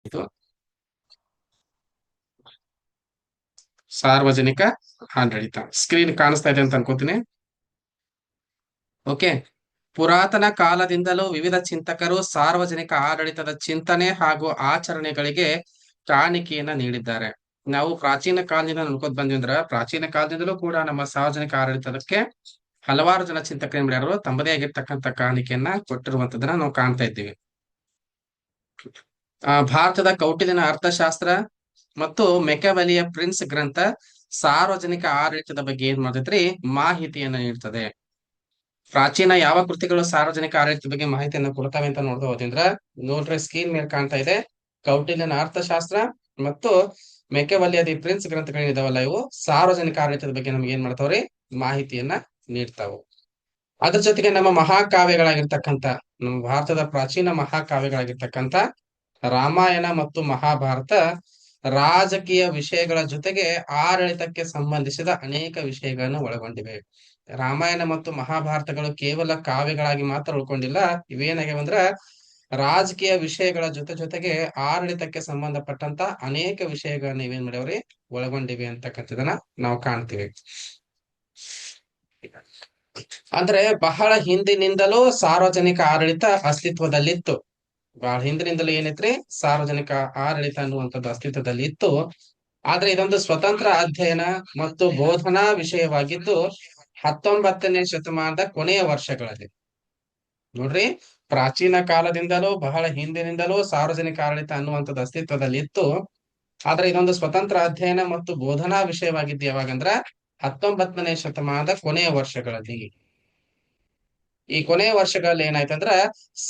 ಇದು ಸಾರ್ವಜನಿಕ ಆಡಳಿತ. ಸ್ಕ್ರೀನ್ ಕಾಣಿಸ್ತಾ ಇದೆ ಅಂತ ಅನ್ಕೋತೀನಿ. ಓಕೆ. ಪುರಾತನ ಕಾಲದಿಂದಲೂ ವಿವಿಧ ಚಿಂತಕರು ಸಾರ್ವಜನಿಕ ಆಡಳಿತದ ಚಿಂತನೆ ಹಾಗೂ ಆಚರಣೆಗಳಿಗೆ ಕಾಣಿಕೆಯನ್ನ ನೀಡಿದ್ದಾರೆ. ನಾವು ಪ್ರಾಚೀನ ಕಾಲದಿಂದ ನೋಡ್ಕೊತ ಬಂದ್ವಿ ಅಂದ್ರ ಪ್ರಾಚೀನ ಕಾಲದಿಂದಲೂ ಕೂಡ ನಮ್ಮ ಸಾರ್ವಜನಿಕ ಆಡಳಿತಕ್ಕೆ ಹಲವಾರು ಜನ ಚಿಂತಕರು ಏನ್ ಮಾಡ್ಯಾರು ತಮ್ಮದೇ ಆಗಿರ್ತಕ್ಕಂಥ ಕಾಣಿಕೆಯನ್ನ ಕೊಟ್ಟಿರುವಂತದನ್ನ ನಾವು ಕಾಣ್ತಾ ಇದ್ದೀವಿ. ಭಾರತದ ಕೌಟಿಲ್ಯನ ಅರ್ಥಶಾಸ್ತ್ರ ಮತ್ತು ಮೆಕ್ಯಾವೆಲಿಯ ಪ್ರಿನ್ಸ್ ಗ್ರಂಥ ಸಾರ್ವಜನಿಕ ಆಡಳಿತದ ಬಗ್ಗೆ ಏನ್ ಮಾಡ್ತೈತ್ರಿ ಮಾಹಿತಿಯನ್ನ ನೀಡ್ತದೆ. ಪ್ರಾಚೀನ ಯಾವ ಕೃತಿಗಳು ಸಾರ್ವಜನಿಕ ಆಡಳಿತದ ಬಗ್ಗೆ ಮಾಹಿತಿಯನ್ನ ಕೊಡ್ತಾವೆ ಅಂತ ನೋಡ್ತಾ ಹೋದ್ರಿಂದ ನೋಡ್ರಿ ಸ್ಕ್ರೀನ್ ಮೇಲೆ ಕಾಣ್ತಾ ಇದೆ. ಕೌಟಿಲ್ಯನ ಅರ್ಥಶಾಸ್ತ್ರ ಮತ್ತು ಮೆಕ್ಯಾವೆಲಿಯ ದಿ ಪ್ರಿನ್ಸ್ ಗ್ರಂಥಗಳೇನಿದಾವಲ್ಲ ಇವು ಸಾರ್ವಜನಿಕ ಆಡಳಿತದ ಬಗ್ಗೆ ನಮ್ಗೆ ಏನ್ ಮಾಡ್ತಾವ್ರಿ ಮಾಹಿತಿಯನ್ನ ನೀಡ್ತಾವು. ಅದ್ರ ಜೊತೆಗೆ ನಮ್ಮ ಮಹಾಕಾವ್ಯಗಳಾಗಿರ್ತಕ್ಕಂಥ ನಮ್ಮ ಭಾರತದ ಪ್ರಾಚೀನ ಮಹಾಕಾವ್ಯಗಳಾಗಿರ್ತಕ್ಕಂಥ ರಾಮಾಯಣ ಮತ್ತು ಮಹಾಭಾರತ ರಾಜಕೀಯ ವಿಷಯಗಳ ಜೊತೆಗೆ ಆಡಳಿತಕ್ಕೆ ಸಂಬಂಧಿಸಿದ ಅನೇಕ ವಿಷಯಗಳನ್ನು ಒಳಗೊಂಡಿವೆ. ರಾಮಾಯಣ ಮತ್ತು ಮಹಾಭಾರತಗಳು ಕೇವಲ ಕಾವ್ಯಗಳಾಗಿ ಮಾತ್ರ ಉಳ್ಕೊಂಡಿಲ್ಲ, ಇವೇನಾಗ್ಯಾವ ಅಂದ್ರ ರಾಜಕೀಯ ವಿಷಯಗಳ ಜೊತೆಗೆ ಆಡಳಿತಕ್ಕೆ ಸಂಬಂಧಪಟ್ಟಂತ ಅನೇಕ ವಿಷಯಗಳನ್ನ ಇವೇನ್ ಮಾಡ್ಯಾವ್ರಿ ಒಳಗೊಂಡಿವೆ ಅಂತಕ್ಕಂಥದನ್ನ ನಾವು ಕಾಣ್ತೀವಿ. ಅಂದ್ರೆ ಬಹಳ ಹಿಂದಿನಿಂದಲೂ ಸಾರ್ವಜನಿಕ ಆಡಳಿತ ಅಸ್ತಿತ್ವದಲ್ಲಿತ್ತು. ಬಹಳ ಹಿಂದಿನಿಂದಲೂ ಏನೈತ್ರಿ ಸಾರ್ವಜನಿಕ ಆಡಳಿತ ಅನ್ನುವಂಥದ್ದು ಅಸ್ತಿತ್ವದಲ್ಲಿ ಇತ್ತು. ಆದ್ರೆ ಇದೊಂದು ಸ್ವತಂತ್ರ ಅಧ್ಯಯನ ಮತ್ತು ಬೋಧನಾ ವಿಷಯವಾಗಿದ್ದು 19ನೇ ಶತಮಾನದ ಕೊನೆಯ ವರ್ಷಗಳಲ್ಲಿ ನೋಡ್ರಿ, ಪ್ರಾಚೀನ ಕಾಲದಿಂದಲೂ ಬಹಳ ಹಿಂದಿನಿಂದಲೂ ಸಾರ್ವಜನಿಕ ಆಡಳಿತ ಅನ್ನುವಂಥದ್ದು ಅಸ್ತಿತ್ವದಲ್ಲಿ ಇತ್ತು. ಆದ್ರೆ ಇದೊಂದು ಸ್ವತಂತ್ರ ಅಧ್ಯಯನ ಮತ್ತು ಬೋಧನಾ ವಿಷಯವಾಗಿದ್ದು ಯಾವಾಗಂದ್ರ 19ನೇ ಶತಮಾನದ ಕೊನೆಯ ವರ್ಷಗಳಲ್ಲಿ. ಈ ಕೊನೆಯ ವರ್ಷಗಳಲ್ಲಿ ಏನಾಯ್ತಂದ್ರ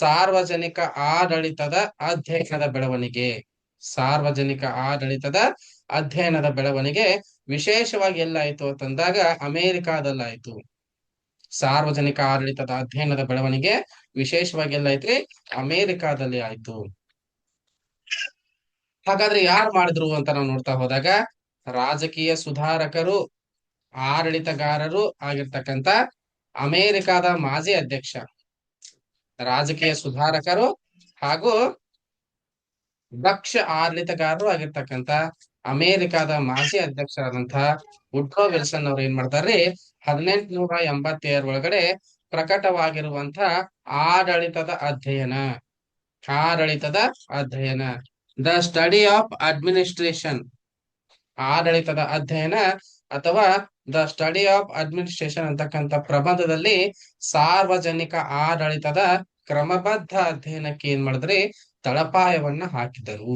ಸಾರ್ವಜನಿಕ ಆಡಳಿತದ ಅಧ್ಯಯನದ ಬೆಳವಣಿಗೆ, ಸಾರ್ವಜನಿಕ ಆಡಳಿತದ ಅಧ್ಯಯನದ ಬೆಳವಣಿಗೆ ವಿಶೇಷವಾಗಿ ಎಲ್ಲಾಯ್ತು ಅಂತಂದಾಗ ಅಮೆರಿಕಾದಲ್ಲಾಯ್ತು. ಸಾರ್ವಜನಿಕ ಆಡಳಿತದ ಅಧ್ಯಯನದ ಬೆಳವಣಿಗೆ ವಿಶೇಷವಾಗಿ ಎಲ್ಲೈತ್ರಿ ಅಮೆರಿಕಾದಲ್ಲಿ ಆಯ್ತು. ಹಾಗಾದ್ರೆ ಯಾರು ಮಾಡಿದ್ರು ಅಂತ ನಾವು ನೋಡ್ತಾ ಹೋದಾಗ ರಾಜಕೀಯ ಸುಧಾರಕರು, ಆಡಳಿತಗಾರರು ಆಗಿರ್ತಕ್ಕಂಥ ಅಮೆರಿಕಾದ ಮಾಜಿ ಅಧ್ಯಕ್ಷ, ರಾಜಕೀಯ ಸುಧಾರಕರು ಹಾಗೂ ದಕ್ಷ ಆಡಳಿತಗಾರರು ಆಗಿರ್ತಕ್ಕಂಥ ಅಮೆರಿಕಾದ ಮಾಜಿ ಅಧ್ಯಕ್ಷರಾದಂತಹ ವುಡ್ರೋ ವಿಲ್ಸನ್ ಅವ್ರು ಏನ್ ಮಾಡ್ತಾರ್ರಿ 1887 ಒಳಗಡೆ ಪ್ರಕಟವಾಗಿರುವಂತ ಆಡಳಿತದ ಅಧ್ಯಯನ, ಆಡಳಿತದ ಅಧ್ಯಯನ ದ ಸ್ಟಡಿ ಆಫ್ ಅಡ್ಮಿನಿಸ್ಟ್ರೇಷನ್, ಆಡಳಿತದ ಅಧ್ಯಯನ ಅಥವಾ ದ ಸ್ಟಡಿ ಆಫ್ ಅಡ್ಮಿನಿಸ್ಟ್ರೇಷನ್ ಅಂತಕ್ಕಂಥ ಪ್ರಬಂಧದಲ್ಲಿ ಸಾರ್ವಜನಿಕ ಆಡಳಿತದ ಕ್ರಮಬದ್ಧ ಅಧ್ಯಯನಕ್ಕೆ ಏನ್ ಮಾಡಿದ್ರಿ ತಳಪಾಯವನ್ನ ಹಾಕಿದರು.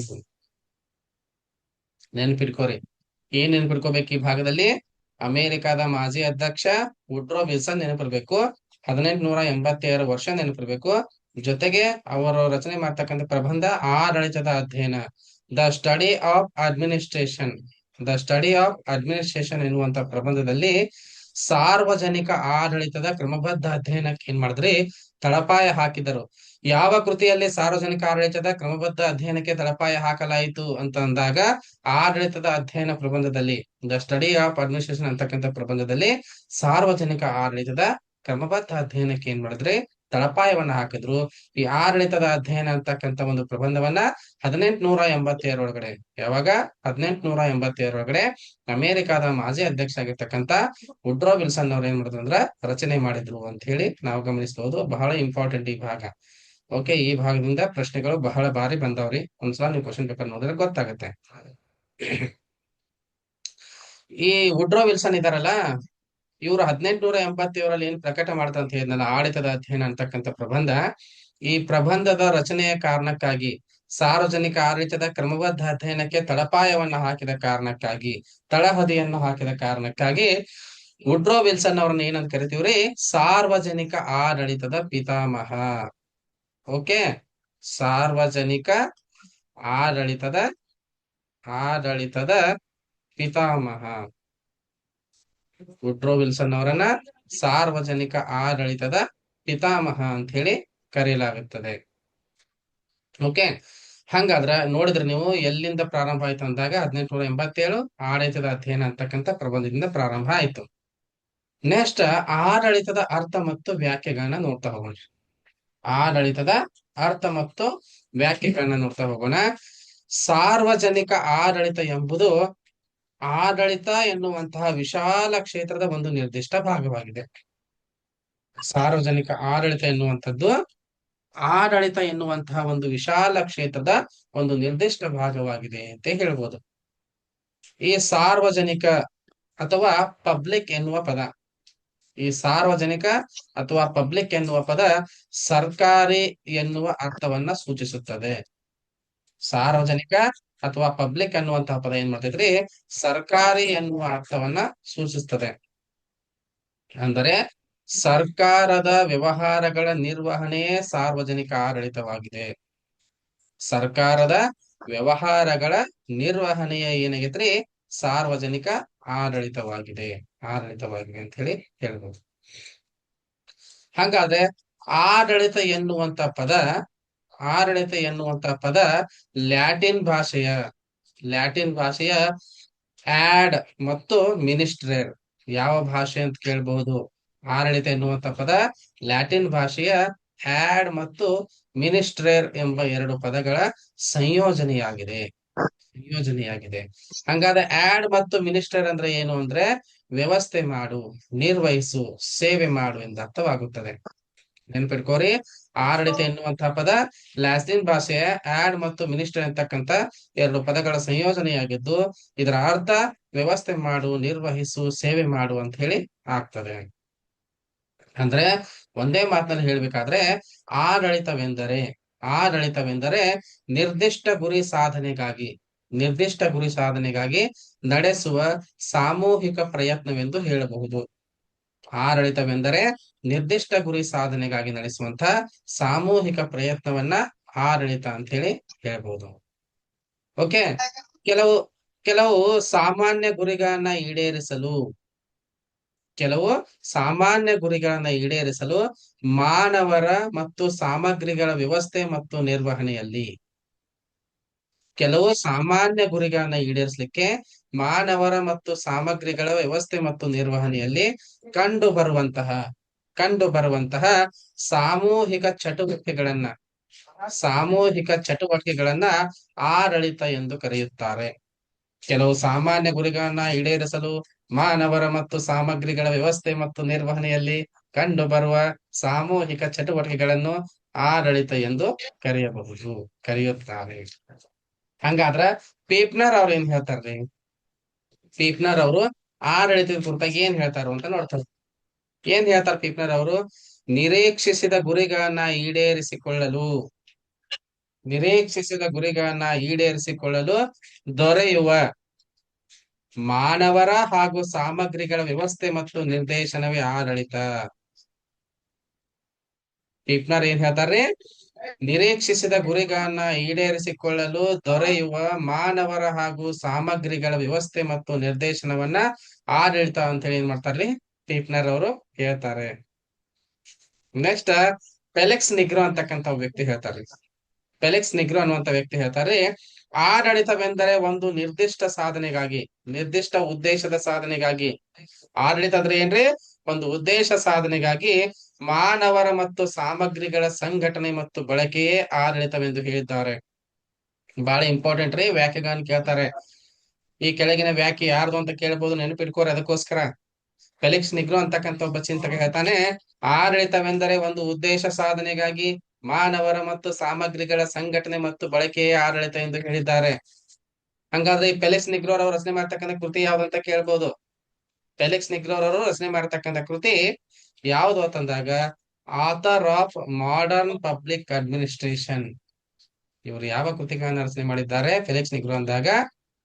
ನೆನ್ಪಿಟ್ಕೋರಿ, ಏನ್ ನೆನ್ಪಿಟ್ಕೋಬೇಕು ಈ ಭಾಗದಲ್ಲಿ? ಅಮೆರಿಕಾದ ಮಾಜಿ ಅಧ್ಯಕ್ಷ ವುಡ್ರೋ ವಿಲ್ಸನ್ ನೆನಪಿರ್ಬೇಕು, 1887 ವರ್ಷ ನೆನಪಿರ್ಬೇಕು. ಜೊತೆಗೆ ಅವರು ರಚನೆ ಮಾಡ್ತಕ್ಕಂಥ ಪ್ರಬಂಧ ಆಡಳಿತದ ಅಧ್ಯಯನ, the study of administration, the study of administration ಎನ್ನುವಂತ ಪ್ರಬಂಧದಲ್ಲಿ ಸಾರ್ವಜನಿಕ ಆಡಳಿತದ ಕ್ರಮಬದ್ಧ ಅಧ್ಯಯನಕ್ಕೆ ಏನ್ ಮಾಡಿದ್ರಿ ತಳಪಾಯ ಹಾಕಿದರು. ಯಾವ ಕೃತಿಯಲ್ಲಿ ಸಾರ್ವಜನಿಕ ಆಡಳಿತದ ಕ್ರಮಬದ್ಧ ಅಧ್ಯಯನಕ್ಕೆ ತಳಪಾಯ ಹಾಕಲಾಯಿತು ಅಂತ ಅಂದಾಗ ಆಡಳಿತದ ಅಧ್ಯಯನ ಪ್ರಬಂಧದಲ್ಲಿ, ದ ಸ್ಟಡಿ ಆಫ್ ಅಡ್ಮಿನಿಸ್ಟ್ರೇಷನ್ ಅಂತಕ್ಕಂಥ ಪ್ರಬಂಧದಲ್ಲಿ ಸಾರ್ವಜನಿಕ ಆಡಳಿತದ ಕ್ರಮಬದ್ಧ ಅಧ್ಯಯನಕ್ಕೆ ಏನ್ ಮಾಡಿದ್ರಿ ತಳಪಾಯವನ್ನ ಹಾಕಿದ್ರು. ಈ ಆಡಳಿತದ ಅಧ್ಯಯನ ಅಂತಕ್ಕಂಥ ಒಂದು ಪ್ರಬಂಧವನ್ನ 1887 ಒಳಗಡೆ, ಯಾವಾಗ 1887 ಒಳಗಡೆ ಅಮೆರಿಕಾದ ಮಾಜಿ ಅಧ್ಯಕ್ಷ ಆಗಿರ್ತಕ್ಕಂಥ ವುಡ್ರೋ ವಿಲ್ಸನ್ ಅವ್ರು ಏನ್ ಮಾಡಿದ್ರು ಅಂದ್ರ ರಚನೆ ಮಾಡಿದ್ರು ಅಂತ ಹೇಳಿ ನಾವು ಗಮನಿಸಬಹುದು. ಬಹಳ ಇಂಪಾರ್ಟೆಂಟ್ ಈ ಭಾಗ. ಓಕೆ, ಈ ಭಾಗದಿಂದ ಪ್ರಶ್ನೆಗಳು ಬಹಳ ಬಾರಿ ಬಂದಾವ್ರಿ. ಒಂದ್ಸಲ ನೀವು ಕ್ವಶನ್ ಪೇಪರ್ ನೋಡಿದ್ರೆ ಗೊತ್ತಾಗತ್ತೆ. ಈ ವುಡ್ರೋ ವಿಲ್ಸನ್ ಇದಾರಲ್ಲ, ಇವರು 1887 ಏನ್ ಪ್ರಕಟ ಮಾಡ್ತಂತ ಹೇಳಿದ್ನಲ್ಲ ಆಡಳಿತದ ಅಧ್ಯಯನ ಅಂತಕ್ಕಂಥ ಪ್ರಬಂಧ, ಈ ಪ್ರಬಂಧದ ರಚನೆಯ ಕಾರಣಕ್ಕಾಗಿ, ಸಾರ್ವಜನಿಕ ಆಡಳಿತದ ಕ್ರಮಬದ್ಧ ಅಧ್ಯಯನಕ್ಕೆ ತಳಪಾಯವನ್ನ ಹಾಕಿದ ಕಾರಣಕ್ಕಾಗಿ, ತಳಹದಿಯನ್ನು ಹಾಕಿದ ಕಾರಣಕ್ಕಾಗಿ ವುಡ್ರೋ ವಿಲ್ಸನ್ ಅವ್ರನ್ನ ಏನಂತ ಕರಿತೀವ್ರಿ ಸಾರ್ವಜನಿಕ ಆಡಳಿತದ ಪಿತಾಮಹ. ಓಕೆ, ಸಾರ್ವಜನಿಕ ಆಡಳಿತದ ಪಿತಾಮಹ ವುಡ್ರೋ ವಿಲ್ಸನ್ ಅವರನ್ನ ಸಾರ್ವಜನಿಕ ಆಡಳಿತದ ಪಿತಾಮಹ ಅಂತ ಹೇಳಿ ಕರೆಯಲಾಗುತ್ತದೆ. ಓಕೆ, ಹಂಗಾದ್ರ ನೋಡಿದ್ರೆ ನೀವು ಎಲ್ಲಿಂದ ಪ್ರಾರಂಭ ಆಯ್ತು ಅಂದಾಗ 1887 ಆಡಳಿತದ ಅಧ್ಯಯನ ಅಂತಕ್ಕಂಥ ಪ್ರಬಂಧದಿಂದ ಪ್ರಾರಂಭ ಆಯ್ತು. ನೆಕ್ಸ್ಟ್ ಆಡಳಿತದ ಅರ್ಥ ಮತ್ತು ವ್ಯಾಖ್ಯೆಗಳನ್ನ ನೋಡ್ತಾ ಹೋಗೋಣ. ಆಡಳಿತದ ಅರ್ಥ ಮತ್ತು ವ್ಯಾಖ್ಯೆಗಳನ್ನ ನೋಡ್ತಾ ಹೋಗೋಣ. ಸಾರ್ವಜನಿಕ ಆಡಳಿತ ಎಂಬುದು ಆಡಳಿತ ಎನ್ನುವಂತಹ ವಿಶಾಲ ಕ್ಷೇತ್ರದ ಒಂದು ನಿರ್ದಿಷ್ಟ ಭಾಗವಾಗಿದೆ. ಸಾರ್ವಜನಿಕ ಆಡಳಿತ ಎನ್ನುವಂತಹ ಒಂದು ವಿಶಾಲ ಕ್ಷೇತ್ರದ ಒಂದು ನಿರ್ದಿಷ್ಟ ಭಾಗವಾಗಿದೆ ಅಂತ ಹೇಳ್ಬೋದು. ಈ ಸಾರ್ವಜನಿಕ ಅಥವಾ ಪಬ್ಲಿಕ್ ಎನ್ನುವ ಪದ, ಈ ಸಾರ್ವಜನಿಕ ಅಥವಾ ಪಬ್ಲಿಕ್ ಎನ್ನುವ ಪದ ಸರ್ಕಾರಿ ಎನ್ನುವ ಅರ್ಥವನ್ನ ಸೂಚಿಸುತ್ತದೆ. ಸಾರ್ವಜನಿಕ ಅಥವಾ ಪಬ್ಲಿಕ್ ಅನ್ನುವಂತಹ ಪದ ಏನ್ ಮಾಡ್ತೈತ್ರಿ, ಸರ್ಕಾರಿ ಎನ್ನುವ ಅರ್ಥವನ್ನ ಸೂಚಿಸ್ತದೆ. ಅಂದರೆ ಸರ್ಕಾರದ ವ್ಯವಹಾರಗಳ ನಿರ್ವಹಣೆಯೇ ಸಾರ್ವಜನಿಕ ಆಡಳಿತವಾಗಿದೆ. ಸರ್ಕಾರದ ವ್ಯವಹಾರಗಳ ನಿರ್ವಹಣೆಯ ಏನಾಗೈತ್ರಿ, ಸಾರ್ವಜನಿಕ ಆಡಳಿತವಾಗಿದೆ ಅಂತ ಹೇಳಿ ಹೇಳ್ಬೋದು. ಹಾಗಾದ್ರೆ ಆಡಳಿತ ಎನ್ನುವಂತ ಪದ ಲ್ಯಾಟಿನ್ ಭಾಷೆಯ ಆಡ್ ಮತ್ತು ಮಿನಿಸ್ಟ್ರೇರ್, ಯಾವ ಭಾಷೆ ಅಂತ ಕೇಳಬಹುದು. ಆಡಳಿತ ಎನ್ನುವಂತ ಪದ ಲ್ಯಾಟಿನ್ ಭಾಷೆಯ ಆಡ್ ಮತ್ತು ಮಿನಿಸ್ಟ್ರೇರ್ ಎಂಬ ಎರಡು ಪದಗಳ ಸಂಯೋಜನೆಯಾಗಿದೆ. ಹಂಗಾದ್ರೆ ಆಡ್ ಮತ್ತು ಮಿನಿಸ್ಟರ್ ಅಂದ್ರೆ ಏನು ಅಂದ್ರೆ ವ್ಯವಸ್ಥೆ ಮಾಡು, ನಿರ್ವಹಿಸು, ಸೇವೆ ಮಾಡು ಎಂದು ಅರ್ಥವಾಗುತ್ತದೆ. ನೆನ್ಪಿಟ್ಕೋರಿ, ಆಡಳಿತ ಎನ್ನುವಂತಹ ಪದ ಲ್ಯಾಟಿನ್ ಭಾಷೆಯ ಆಡ್ ಮತ್ತು ಮಿನಿಸ್ಟರ್ ಅಂತಕ್ಕಂತ ಎರಡು ಪದಗಳ ಸಂಯೋಜನೆಯಾಗಿದ್ದು, ಇದರ ಅರ್ಥ ವ್ಯವಸ್ಥೆ ಮಾಡು, ನಿರ್ವಹಿಸು, ಸೇವೆ ಮಾಡು ಅಂತ ಹೇಳಿ ಆಗ್ತದೆ. ಅಂದ್ರೆ ಒಂದೇ ಮಾತಿನಲ್ಲಿ ಹೇಳ್ಬೇಕಾದ್ರೆ ಆಡಳಿತವೆಂದರೆ ನಿರ್ದಿಷ್ಟ ಗುರಿ ಸಾಧನೆಗಾಗಿ ನಡೆಸುವ ಸಾಮೂಹಿಕ ಪ್ರಯತ್ನವೆಂದು ಹೇಳಬಹುದು. ಆಡಳಿತವೆಂದರೆ ನಿರ್ದಿಷ್ಟ ಗುರಿ ಸಾಧನೆಗಾಗಿ ನಡೆಸುವಂತ ಸಾಮೂಹಿಕ ಪ್ರಯತ್ನವನ್ನ ಆಡಳಿತ ಅಂತ ಹೇಳಿ ಹೇಳ್ಬಹುದು. ಓಕೆ, ಕೆಲವು ಸಾಮಾನ್ಯ ಗುರಿಗಳನ್ನ ಈಡೇರಿಸಲು ಮಾನವರ ಮತ್ತು ಸಾಮಗ್ರಿಗಳ ವ್ಯವಸ್ಥೆ ಮತ್ತು ನಿರ್ವಹಣೆಯಲ್ಲಿ ಮಾನವರ ಮತ್ತು ಸಾಮಗ್ರಿಗಳ ವ್ಯವಸ್ಥೆ ಮತ್ತು ನಿರ್ವಹಣೆಯಲ್ಲಿ ಕಂಡು ಬರುವಂತಹ ಸಾಮೂಹಿಕ ಚಟುವಟಿಕೆಗಳನ್ನ ಆಡಳಿತ ಎಂದು ಕರೆಯುತ್ತಾರೆ. ಕೆಲವು ಸಾಮಾನ್ಯ ಗುರಿಗಳನ್ನ ಈಡೇರಿಸಲು ಮಾನವರ ಮತ್ತು ಸಾಮಗ್ರಿಗಳ ವ್ಯವಸ್ಥೆ ಮತ್ತು ನಿರ್ವಹಣೆಯಲ್ಲಿ ಕಂಡು ಬರುವ ಸಾಮೂಹಿಕ ಚಟುವಟಿಕೆಗಳನ್ನು ಆಡಳಿತ ಎಂದು ಕರೆಯುತ್ತಾರೆ. ಹಂಗಾದ್ರ ಪೀಪ್ನರ್ ಅವ್ರು ಏನ್ ಹೇಳ್ತಾರ್ರಿ, ಪೀಪ್ನರ್ ಅವರು ಆಡಳಿತದ ಕುರಿತಾಗಿ ಏನ್ ಹೇಳ್ತಾರ ಅಂತ ನೋಡ್ತಾರೆ. ಏನ್ ಹೇಳ್ತಾರ ಪೀಪ್ನರ್ ಅವರು, ನಿರೀಕ್ಷಿಸಿದ ಗುರಿಗಳನ್ನ ಈಡೇರಿಸಿಕೊಳ್ಳಲು ದೊರೆಯುವ ಮಾನವರ ಹಾಗೂ ಸಾಮಗ್ರಿಗಳ ವ್ಯವಸ್ಥೆ ಮತ್ತು ನಿರ್ದೇಶನವೇ ಆಡಳಿತ. ಪೀಪ್ನರ್ ಏನ್ ಹೇಳ್ತಾರ್ರಿ, ನಿರೀಕ್ಷಿಸಿದ ಗುರಿಗಳನ್ನ ಈಡೇರಿಸಿಕೊಳ್ಳಲು ದೊರೆಯುವ ಮಾನವರ ಹಾಗೂ ಸಾಮಗ್ರಿಗಳ ವ್ಯವಸ್ಥೆ ಮತ್ತು ನಿರ್ದೇಶನವನ್ನ ಆಡಳಿತ ಅಂತ ಹೇಳಿ ಏನ್ ಮಾಡ್ತಾರ್ರಿ, ಪೀಪ್ನರ್ ಅವರು ಹೇಳ್ತಾರೆ. ನೆಕ್ಸ್ಟ್ ಫೆಲಿಕ್ಸ್ ನಿಗ್ರೋ ಅಂತಕ್ಕಂಥ ವ್ಯಕ್ತಿ ಹೇಳ್ತಾರೆ. ಫೆಲಿಕ್ಸ್ ನಿಗ್ರೋ ಅನ್ನುವಂತ ವ್ಯಕ್ತಿ ಹೇಳ್ತಾರೆ, ಆಡಳಿತವೆಂದರೆ ಒಂದು ನಿರ್ದಿಷ್ಟ ಉದ್ದೇಶದ ಸಾಧನೆಗಾಗಿ, ಆಡಳಿತ ಅಂದ್ರೆ ಏನ್ರಿ, ಒಂದು ಉದ್ದೇಶ ಸಾಧನೆಗಾಗಿ ಮಾನವರ ಮತ್ತು ಸಾಮಗ್ರಿಗಳ ಸಂಘಟನೆ ಮತ್ತು ಬಳಕೆಯೇ ಆಡಳಿತವೆಂದು ಹೇಳಿದ್ದಾರೆ. ಬಹಳ ಇಂಪಾರ್ಟೆಂಟ್ ರೀ, ವ್ಯಾಖ್ಯೆಗಳನ್ನ ಕೇಳ್ತಾರೆ. ಈ ಕೆಳಗಿನ ವ್ಯಾಖ್ಯೆ ಯಾರ್ದು ಅಂತ ಕೇಳ್ಬೋದು, ನೆನಪಿಟ್ಕೋರಿ. ಅದಕ್ಕೋಸ್ಕರ ಫೆಲಿಕ್ಸ್ ನಿಗ್ರೋ ಅಂತಕ್ಕಂಥ ಒಬ್ಬ ಚಿಂತಕ ಹೇಳ್ತಾನೆ, ಆಡಳಿತವೆಂದರೆ ಒಂದು ಉದ್ದೇಶ ಸಾಧನೆಗಾಗಿ ಮಾನವರ ಮತ್ತು ಸಾಮಗ್ರಿಗಳ ಸಂಘಟನೆ ಮತ್ತು ಬಳಕೆಯೇ ಆಡಳಿತ ಎಂದು ಹೇಳಿದ್ದಾರೆ. ಹಂಗಾದ್ರೆ ಈ ಫೆಲಿಕ್ಸ್ ನಿಗ್ರೋ ಅವರು ರಚನೆ ಮಾಡ್ತಕ್ಕಂಥ ಕೃತಿ ಯಾವ್ದಂತ ಕೇಳ್ಬೋದು. ಫೆಲಿಕ್ಸ್ ನಿಗ್ರೋ ಅವರು ರಚನೆ ಮಾಡ್ತಕ್ಕಂಥ ಕೃತಿ ಯಾವ್ದು ಅಂತಂದಾಗ author of modern public administration. ಇವರು ಯಾವ ಕೃತಿಗಳನ್ನ ರಚನೆ ಮಾಡಿದ್ದಾರೆ, ಫೆಲಿಕ್ಸ್ ನಿಗ್ರೋ ಅಂದಾಗ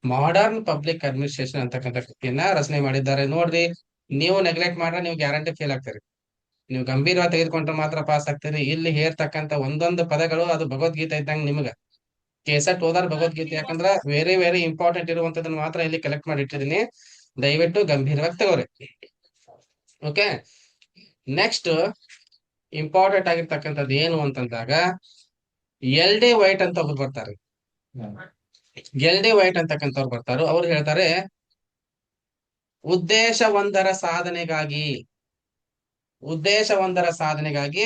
ಮಾಡರ್ನ್ ಪಬ್ಲಿಕ್ ಅಡ್ಮಿನಿಸ್ಟ್ರೇಷನ್ ಅಂತಕ್ಕಂಥ ಕೃತಿಯನ್ನ ರಚನೆ ಮಾಡಿದ್ದಾರೆ. ನೋಡ್ರಿ, ನೀವು ನೆಗ್ಲೆಕ್ಟ್ ಮಾಡ್ರೆ ನೀವು ಗ್ಯಾರಂಟಿ ಫೇಲ್ ಆಗ್ತೀರಿ. ನೀವು ಗಂಭೀರವಾಗಿ ತೆಗೆದುಕೊಂಡ್ರೆ ಮಾತ್ರ ಪಾಸ್ ಆಗ್ತೀರಿ. ಇಲ್ಲಿ ಹೇಳ್ತಕ್ಕಂಥ ಒಂದೊಂದು ಪದಗಳು ಅದು ಭಗವದ್ಗೀತೆ ಇದ್ದಂಗ. ನಿಮ್ಗ ಕೇಸೆಟ್ ಓದಾರ ಭಗವದ್ಗೀತೆ, ಯಾಕಂದ್ರ ವೆರಿ ವೆರಿ ಇಂಪಾರ್ಟೆಂಟ್ ಇರುವಂತದನ್ನ ಮಾತ್ರ ಇಲ್ಲಿ ಕಲೆಕ್ಟ್ ಮಾಡಿ ಇಟ್ಟಿದ್ದೀನಿ. ದಯವಿಟ್ಟು ಗಂಭೀರವಾಗಿ ತಗೋರಿ. ಓಕೆ, ನೆಕ್ಸ್ಟ್ ಇಂಪಾರ್ಟೆಂಟ್ ಆಗಿರ್ತಕ್ಕಂಥದ್ದು ಏನು ಅಂತಂದಾಗ LD ವೈಟ್ ಅಂತ ಒಬ್ರು ಬರ್ತಾರೆ. LD ವೈಟ್ ಅಂತಕ್ಕಂಥವ್ರು ಬರ್ತಾರೋ, ಅವ್ರು ಹೇಳ್ತಾರೆ, ಉದ್ದೇಶ ಒಂದರ ಸಾಧನೆಗಾಗಿ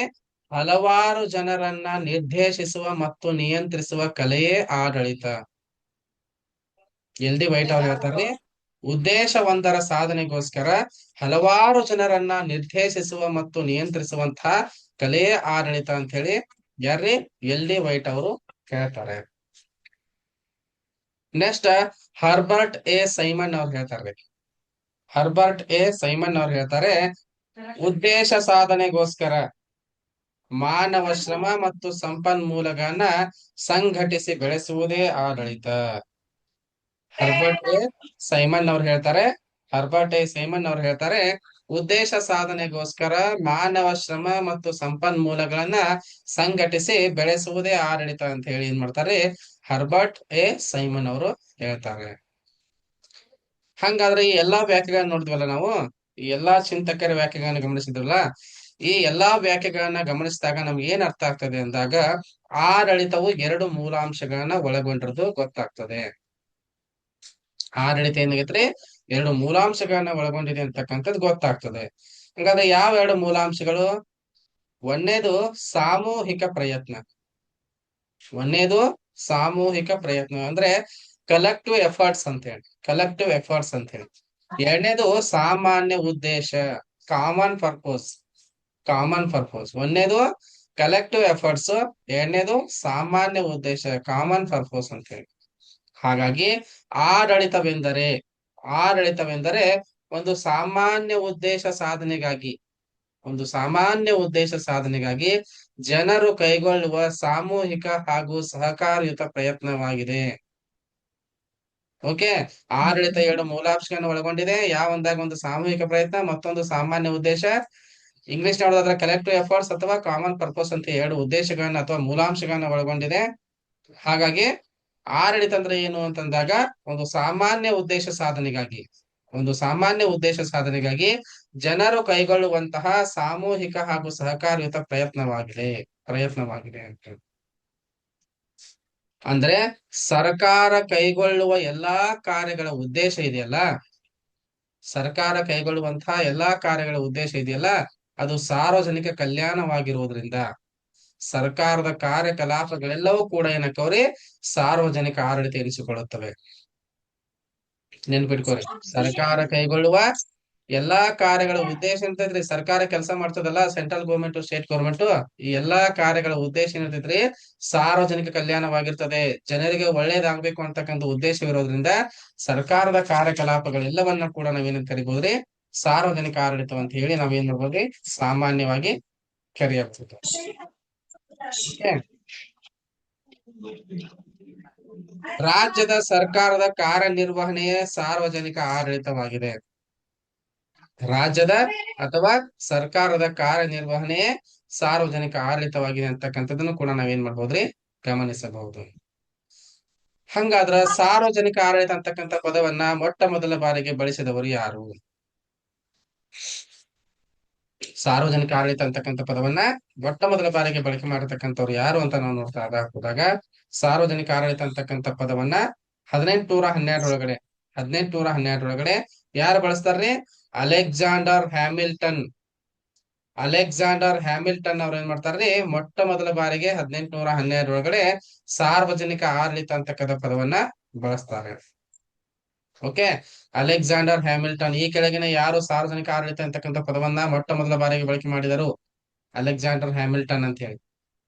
ಹಲವಾರು ಜನರನ್ನ ನಿರ್ದೇಶಿಸುವ ಮತ್ತು ನಿಯಂತ್ರಿಸುವ ಕಲೆಯೇ ಆಡಳಿತ. ಎಲ್ ಡಿ ವೈಟ್ ಅವ್ರು ಹೇಳ್ತಾರ್ರಿ, ಉದ್ದೇಶ ಒಂದರ ಸಾಧನೆಗೋಸ್ಕರ ಹಲವಾರು ಜನರನ್ನ ನಿರ್ದೇಶಿಸುವ ಮತ್ತು ನಿಯಂತ್ರಿಸುವಂತಹ ಕಲೆಯೇ ಆಡಳಿತ ಅಂತ ಹೇಳಿ ಯಾರ್ರಿ ಎಲ್ ಡಿ ವೈಟ್ ಅವರು ಹೇಳ್ತಾರೆ. ನೆಕ್ಸ್ಟ್ ಹರ್ಬರ್ಟ್ ಎ ಸೈಮನ್ ಅವ್ರು ಹೇಳ್ತಾರೆ. ಹರ್ಬರ್ಟ್ ಎ ಸೈಮನ್ ಅವ್ರು ಹೇಳ್ತಾರೆ, ಉದ್ದೇಶ ಸಾಧನೆಗೋಸ್ಕರ ಮಾನವ ಶ್ರಮ ಮತ್ತು ಸಂಪನ್ಮೂಲಗಳನ್ನ ಸಂಘಟಿಸಿ ಬೆಳೆಸುವುದೇ ಆಡಳಿತ. ಹರ್ಬರ್ಟ್ ಎ ಸೈಮನ್ ಅವ್ರು ಹೇಳ್ತಾರೆ, ಹರ್ಬರ್ಟ್ ಎ ಸೈಮನ್ ಅವ್ರು ಹೇಳ್ತಾರೆ, ಉದ್ದೇಶ ಸಾಧನೆಗೋಸ್ಕರ ಮಾನವ ಶ್ರಮ ಮತ್ತು ಸಂಪನ್ಮೂಲಗಳನ್ನ ಸಂಘಟಿಸಿ ಬೆಳೆಸುವುದೇ ಆಡಳಿತ ಅಂತ ಹೇಳಿ ಏನ್ ಮಾಡ್ತಾರೆ ಹರ್ಬರ್ಟ್ ಎ ಸೈಮನ್ ಅವರು ಹೇಳ್ತಾರೆ. ಹಂಗಾದ್ರೆ ಈ ಎಲ್ಲಾ ವ್ಯಾಖ್ಯೆಗಳನ್ನ ನೋಡಿದ್ವಲ್ಲ ನಾವು, ಈ ಎಲ್ಲಾ ಚಿಂತಕರ ವ್ಯಾಖ್ಯೆಗಳನ್ನ ಗಮನಿಸಿದ್ವಲ್ಲ, ಈ ಎಲ್ಲಾ ವ್ಯಾಖ್ಯೆಗಳನ್ನ ಗಮನಿಸಿದಾಗ ನಮ್ಗೆ ಏನ್ ಅರ್ಥ ಆಗ್ತದೆ ಅಂದಾಗ ಆಡಳಿತವು ಎರಡು ಮೂಲಾಂಶಗಳನ್ನ ಒಳಗೊಂಡಿರೋದು ಗೊತ್ತಾಗ್ತದೆ. ಆಡಳಿತ ಏನಾಗೈತ್ರಿ, ಎರಡು ಮೂಲಾಂಶಗಳನ್ನ ಒಳಗೊಂಡಿದೆ ಅಂತಕ್ಕಂಥದ್ದು ಗೊತ್ತಾಗ್ತದೆ. ಹಂಗಾದ್ರೆ ಯಾವ ಎರಡು ಮೂಲಾಂಶಗಳು? ಒಂದೇದು ಸಾಮೂಹಿಕ ಪ್ರಯತ್ನ. ಒಂದೇದು ಸಾಮೂಹಿಕ ಪ್ರಯತ್ನ ಅಂದ್ರೆ ಕಲೆಕ್ಟಿವ್ ಎಫರ್ಟ್ಸ್ ಅಂತ ಹೇಳಿ, ಕಲೆಕ್ಟಿವ್ ಎಫರ್ಟ್ಸ್ ಅಂತ ಹೇಳಿ. ಎರಡನೇದು ಸಾಮಾನ್ಯ ಉದ್ದೇಶ, ಕಾಮನ್ ಪರ್ಪೋಸ್. Common purpose. ಒಂದೇದು ಕಲೆಕ್ಟಿವ್ ಎಫರ್ಟ್ಸ್, ಎರಡನೇದು ಸಾಮಾನ್ಯ ಉದ್ದೇಶ, ಕಾಮನ್ ಪರ್ಪೋಸ್ ಅಂತ ಹೇಳಿ. ಹಾಗಾಗಿ ಆಡಳಿತವೆಂದರೆ ಆಡಳಿತವೆಂದರೆ ಒಂದು ಸಾಮಾನ್ಯ ಉದ್ದೇಶ ಸಾಧನೆಗಾಗಿ, ಒಂದು ಸಾಮಾನ್ಯ ಉದ್ದೇಶ ಸಾಧನೆಗಾಗಿ ಜನರು ಕೈಗೊಳ್ಳುವ ಸಾಮೂಹಿಕ ಹಾಗೂ ಸಹಕಾರಯುತ ಪ್ರಯತ್ನವಾಗಿದೆ. ಓಕೆ, ಆಡಳಿತ ಎರಡು ಮೂಲಾಂಶಗಳನ್ನು ಒಳಗೊಂಡಿದೆ. ಯಾವಂದಾಗ ಒಂದು ಸಾಮೂಹಿಕ ಪ್ರಯತ್ನ, ಮತ್ತೊಂದು ಸಾಮಾನ್ಯ ಉದ್ದೇಶ. ಇಂಗ್ಲಿಷ್ ನೋಡೋದಾದ್ರೆ ಕಲೆಕ್ಟಿವ್ ಎಫರ್ಟ್ಸ್ ಅಥವಾ ಕಾಮನ್ ಪರ್ಪಸ್ ಅಂತ ಎರಡು ಉದ್ದೇಶಗಳನ್ನ ಅಥವಾ ಮೂಲಾಂಶಗಳನ್ನ ಒಳಗೊಂಡಿದೆ. ಹಾಗಾಗಿ ಆಡಳಿತ ಅಂದ್ರೆ ಏನು ಅಂತಂದಾಗ ಒಂದು ಸಾಮಾನ್ಯ ಉದ್ದೇಶ ಸಾಧನೆಗಾಗಿ, ಒಂದು ಸಾಮಾನ್ಯ ಉದ್ದೇಶ ಸಾಧನೆಗಾಗಿ ಜನರು ಕೈಗೊಳ್ಳುವಂತಹ ಸಾಮೂಹಿಕ ಹಾಗೂ ಸಹಕಾರಯುತ ಪ್ರಯತ್ನವಾಗಿದೆ ಅಂತ. ಅಂದ್ರೆ ಸರ್ಕಾರ ಕೈಗೊಳ್ಳುವ ಎಲ್ಲಾ ಕಾರ್ಯಗಳ ಉದ್ದೇಶ ಇದೆಯಲ್ಲ, ಸರ್ಕಾರ ಕೈಗೊಳ್ಳುವಂತಹ ಎಲ್ಲಾ ಕಾರ್ಯಗಳ ಉದ್ದೇಶ ಇದೆಯಲ್ಲ, ಅದು ಸಾರ್ವಜನಿಕ ಕಲ್ಯಾಣವಾಗಿರುವುದರಿಂದ ಸರ್ಕಾರದ ಕಾರ್ಯಕಲಾಪಗಳೆಲ್ಲವೂ ಕೂಡ ಏನಕ್ಕವ್ರಿ ಸಾರ್ವಜನಿಕ ಆಡಳಿತ ಎನಿಸಿಕೊಳ್ಳುತ್ತವೆ. ನೆನ್ಪಿಟ್ಕೋರಿ, ಸರ್ಕಾರ ಕೈಗೊಳ್ಳುವ ಎಲ್ಲಾ ಕಾರ್ಯಗಳ ಉದ್ದೇಶ ಎಂತಂದ್ರಿ, ಸರ್ಕಾರ ಕೆಲಸ ಮಾಡ್ತದಲ್ಲ, ಸೆಂಟ್ರಲ್ ಗೌರ್ಮೆಂಟ್ ಸ್ಟೇಟ್ ಗೌರ್ಮೆಂಟ್, ಈ ಎಲ್ಲಾ ಕಾರ್ಯಗಳ ಉದ್ದೇಶ ಏನಿರ್ತೈತ್ರಿ ಸಾರ್ವಜನಿಕ ಕಲ್ಯಾಣವಾಗಿರ್ತದೆ, ಜನರಿಗೆ ಒಳ್ಳೇದಾಗ್ಬೇಕು ಅಂತಕ್ಕಂಥ ಉದ್ದೇಶವಿರೋದ್ರಿಂದ ಸರ್ಕಾರದ ಕಾರ್ಯಕಲಾಪಗಳೆಲ್ಲವನ್ನ ಕೂಡ ನಾವೇನಂತ ಕರಿಬಹುದ್ರಿ ಸಾರ್ವಜನಿಕ ಆಡಳಿತ ಅಂತ ಹೇಳಿ ನಾವೇನ್ ಮಾಡ್ಬೋದ್ರಿ ಸಾಮಾನ್ಯವಾಗಿ ಕರೆಯಬಹುದು. ರಾಜ್ಯದ ಸರ್ಕಾರದ ಕಾರ್ಯನಿರ್ವಹಣೆಯೇ ಸಾರ್ವಜನಿಕ ಆಡಳಿತವಾಗಿದೆ. ರಾಜ್ಯದ ಅಥವಾ ಸರ್ಕಾರದ ಕಾರ್ಯನಿರ್ವಹಣೆಯೇ ಸಾರ್ವಜನಿಕ ಆಡಳಿತವಾಗಿದೆ ಅಂತಕ್ಕಂಥದ್ದನ್ನು ಕೂಡ ನಾವೇನ್ ಮಾಡ್ಬೋದ್ರಿ ಗಮನಿಸಬಹುದು. ಹಂಗಾದ್ರ ಸಾರ್ವಜನಿಕ ಆಡಳಿತ ಅಂತಕ್ಕಂಥ ಪದವನ್ನ ಮೊಟ್ಟ ಮೊದಲ ಬಾರಿಗೆ ಬಳಸಿದವರು ಯಾರು? ಸಾರ್ವಜನಿಕ ಆಡಳಿತ ಅಂತಕ್ಕಂಥ ಪದವನ್ನ ಮೊಟ್ಟ ಮೊದಲ ಬಾರಿಗೆ ಬಳಕೆ ಮಾಡತಕ್ಕಂಥವ್ರು ಯಾರು ಅಂತ ನಾವು ನೋಡ್ತಾ ಹೋದಾಗ, ಸಾರ್ವಜನಿಕ ಆಡಳಿತ ಅಂತಕ್ಕಂಥ ಪದವನ್ನ 1812 1812 ಯಾರು ಬಳಸ್ತಾರ್ರಿ? Alexander Hamilton. ಅಲೆಕ್ಸಾಂಡರ್ ಹ್ಯಾಮಿಲ್ಟನ್ ಅವ್ರು ಏನ್ ಮಾಡ್ತಾರ್ರಿ ಮೊಟ್ಟ ಮೊದಲ ಬಾರಿಗೆ 1812 ಸಾರ್ವಜನಿಕ ಆಡಳಿತ ಅಂತಕ್ಕಂಥ ಪದವನ್ನ ಬಳಸ್ತಾರೆ. Okay, Alexander Hamilton. ಈ ಕೆಳಗಿನ ಯಾರು ಸಾರ್ವಜನಿಕ ಆಡಳಿತ ಅಂತಕ್ಕಂಥ ಪದವನ್ನ ಮೊಟ್ಟ ಮೊದಲ ಬಾರಿಗೆ ಬಳಕೆ ಮಾಡಿದರು? ಅಲೆಕ್ಸಾಂಡರ್ ಹ್ಯಾಮಿಲ್ಟನ್ ಅಂತ ಹೇಳಿ.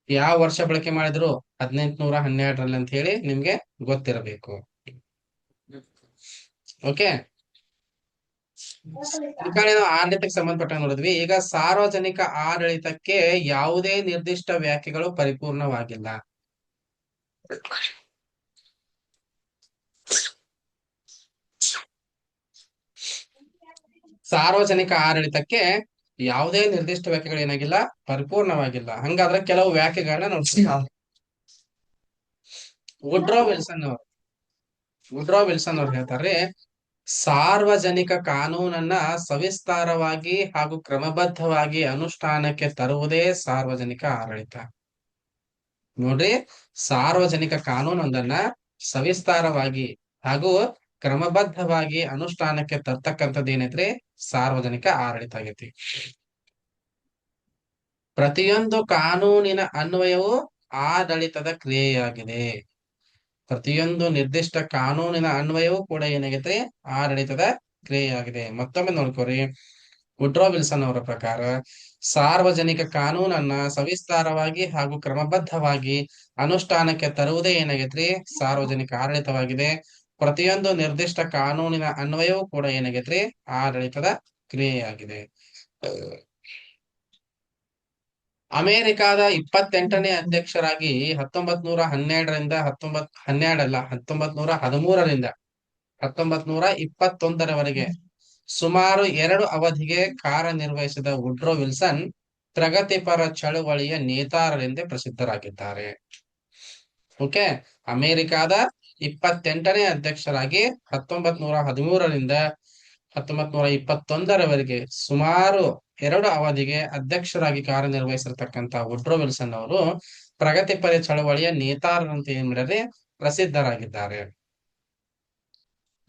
ಯಾವ ವರ್ಷ ಬಳಕೆ ಮಾಡಿದ್ರು? 1812 ಅಂತ ಹೇಳಿ ನಿಮ್ಗೆ ಗೊತ್ತಿರಬೇಕು. ಓಕೆ, ಈ ಕಡೆ ನಾವು ಆಡಳಿತಕ್ಕೆ ಸಂಬಂಧಪಟ್ಟ ನೋಡಿದ್ವಿ. ಈಗ ಸಾರ್ವಜನಿಕ ಆಡಳಿತಕ್ಕೆ ಯಾವುದೇ ನಿರ್ದಿಷ್ಟ ವ್ಯಾಖ್ಯೆಗಳು ಪರಿಪೂರ್ಣವಾಗಿಲ್ಲ. ಸಾರ್ವಜನಿಕ ಆಡಳಿತಕ್ಕೆ ಯಾವುದೇ ನಿರ್ದಿಷ್ಟ ವ್ಯಾಖ್ಯೆಗಳು ಏನಾಗಿಲ್ಲ, ಪರಿಪೂರ್ಣವಾಗಿಲ್ಲ. ಹಂಗಾದ್ರೆ ಕೆಲವು ವ್ಯಾಖ್ಯೆಗಳನ್ನ ನೋಡ್ತೀವಿ. ವುಡ್ರೋ ವಿಲ್ಸನ್ ಅವ್ರು ಹೇಳ್ತಾರೆ, ಸಾರ್ವಜನಿಕ ಕಾನೂನನ್ನ ಸವಿಸ್ತಾರವಾಗಿ ಹಾಗೂ ಕ್ರಮಬದ್ಧವಾಗಿ ಅನುಷ್ಠಾನಕ್ಕೆ ತರುವುದೇ ಸಾರ್ವಜನಿಕ ಆಡಳಿತ. ನೋಡ್ರಿ, ಸಾರ್ವಜನಿಕ ಕಾನೂನೊಂದನ್ನ ಸವಿಸ್ತಾರವಾಗಿ ಹಾಗೂ ಕ್ರಮಬದ್ಧವಾಗಿ ಅನುಷ್ಠಾನಕ್ಕೆ ತರ್ತಕ್ಕಂಥದ್ದು ಏನೈತ್ರಿ ಸಾರ್ವಜನಿಕ ಆಡಳಿತ ಆಗೈತಿ. ಪ್ರತಿಯೊಂದು ಕಾನೂನಿನ ಅನ್ವಯವು ಆಡಳಿತದ ಕ್ರಿಯೆಯಾಗಿದೆ. ಪ್ರತಿಯೊಂದು ನಿರ್ದಿಷ್ಟ ಕಾನೂನಿನ ಅನ್ವಯವೂ ಕೂಡ ಏನಾಗೈತ್ರಿ ಆಡಳಿತದ ಕ್ರಿಯೆಯಾಗಿದೆ. ಮತ್ತೊಮ್ಮೆ ನೋಡ್ಕೋರಿ, ವುಡ್ರೋ ವಿಲ್ಸನ್ ಅವರ ಪ್ರಕಾರ ಸಾರ್ವಜನಿಕ ಕಾನೂನನ್ನ ಸವಿಸ್ತಾರವಾಗಿ ಹಾಗೂ ಕ್ರಮಬದ್ಧವಾಗಿ ಅನುಷ್ಠಾನಕ್ಕೆ ತರುವುದೇ ಏನಾಗೈತ್ರಿ ಸಾರ್ವಜನಿಕ ಆಡಳಿತವಾಗಿದೆ. ಪ್ರತಿಯೊಂದು ನಿರ್ದಿಷ್ಟ ಕಾನೂನಿನ ಅನ್ವಯವೂ ಕೂಡ ಏನಾಗೈತ್ರಿ ಆಡಳಿತದ ಕ್ರಿಯೆಯಾಗಿದೆ. ಅಮೆರಿಕಾದ 28ನೇ ಅಧ್ಯಕ್ಷರಾಗಿ 1912ರಿಂದ 1913ರಿಂದ 1921ರವರೆಗೆ ಸುಮಾರು 2 ಅವಧಿಗೆ ಕಾರ್ಯನಿರ್ವಹಿಸಿದ ವುಡ್ರೋ ವಿಲ್ಸನ್ ಪ್ರಗತಿಪರ ಚಳುವಳಿಯ ನೇತಾರರೆಂದೇ ಪ್ರಸಿದ್ಧರಾಗಿದ್ದಾರೆ. ಓಕೆ, ಅಮೆರಿಕಾದ 28ನೇ ಅಧ್ಯಕ್ಷರಾಗಿ 1913ರಿಂದ 1921ರವರೆಗೆ ಸುಮಾರು 2 ಅವಧಿಗೆ ಅಧ್ಯಕ್ಷರಾಗಿ ಕಾರ್ಯನಿರ್ವಹಿಸಿರ್ತಕ್ಕಂಥ ವುಡ್ರೋ ವಿಲ್ಸನ್ ಅವರು ಪ್ರಗತಿಪರ ಚಳವಳಿಯ ನೇತಾರರಂತೆ ಏನ್ ಮಾಡಿದ್ರೆ ಪ್ರಸಿದ್ಧರಾಗಿದ್ದಾರೆ.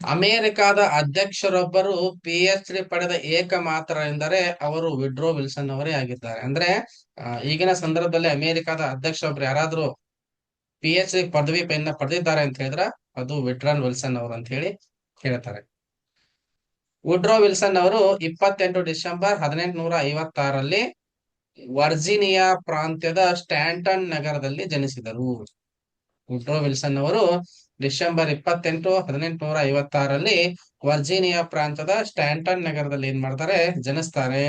ಅಮೆರಿಕಾದ ಅಧ್ಯಕ್ಷರೊಬ್ಬರು PhD ಪಡೆದ ಏಕಮಾತ್ರ ಎಂದರೆ ಅವರು ವುಡ್ರೋ ವಿಲ್ಸನ್ ಅವರೇ ಆಗಿದ್ದಾರೆ. ಅಂದ್ರೆ ಈಗಿನ ಸಂದರ್ಭದಲ್ಲಿ ಅಮೆರಿಕಾದ ಅಧ್ಯಕ್ಷರೊಬ್ರು ಯಾರಾದ್ರೂ PhD ಪದವಿ ಪಡೆದಿದ್ದಾರೆ ಅಂತ ಹೇಳಿದ್ರ ಅದು ವುಡ್ರೋ ವಿಲ್ಸನ್ ಅವರು ಅಂತ ಹೇಳಿ ಹೇಳ್ತಾರೆ. ವುಡ್ರೋ ವಿಲ್ಸನ್ ಅವರು 28 ಡಿಸೆಂಬರ್ 1856ರಲ್ಲಿ ವರ್ಜೀನಿಯಾ ಪ್ರಾಂತ್ಯದ ಸ್ಟ್ಯಾಂಟನ್ ನಗರದಲ್ಲಿ ಜನಿಸಿದರು. ವುಡ್ರೋ ವಿಲ್ಸನ್ ಅವರು ಡಿಸೆಂಬರ್ 28, 1856ರಲ್ಲಿ ವರ್ಜೀನಿಯಾ ಪ್ರಾಂತ್ಯದ ಸ್ಟ್ಯಾಂಟನ್ ನಗರದಲ್ಲಿ ಏನ್ ಮಾಡ್ತಾರೆ ಜನಿಸ್ತಾರೆ.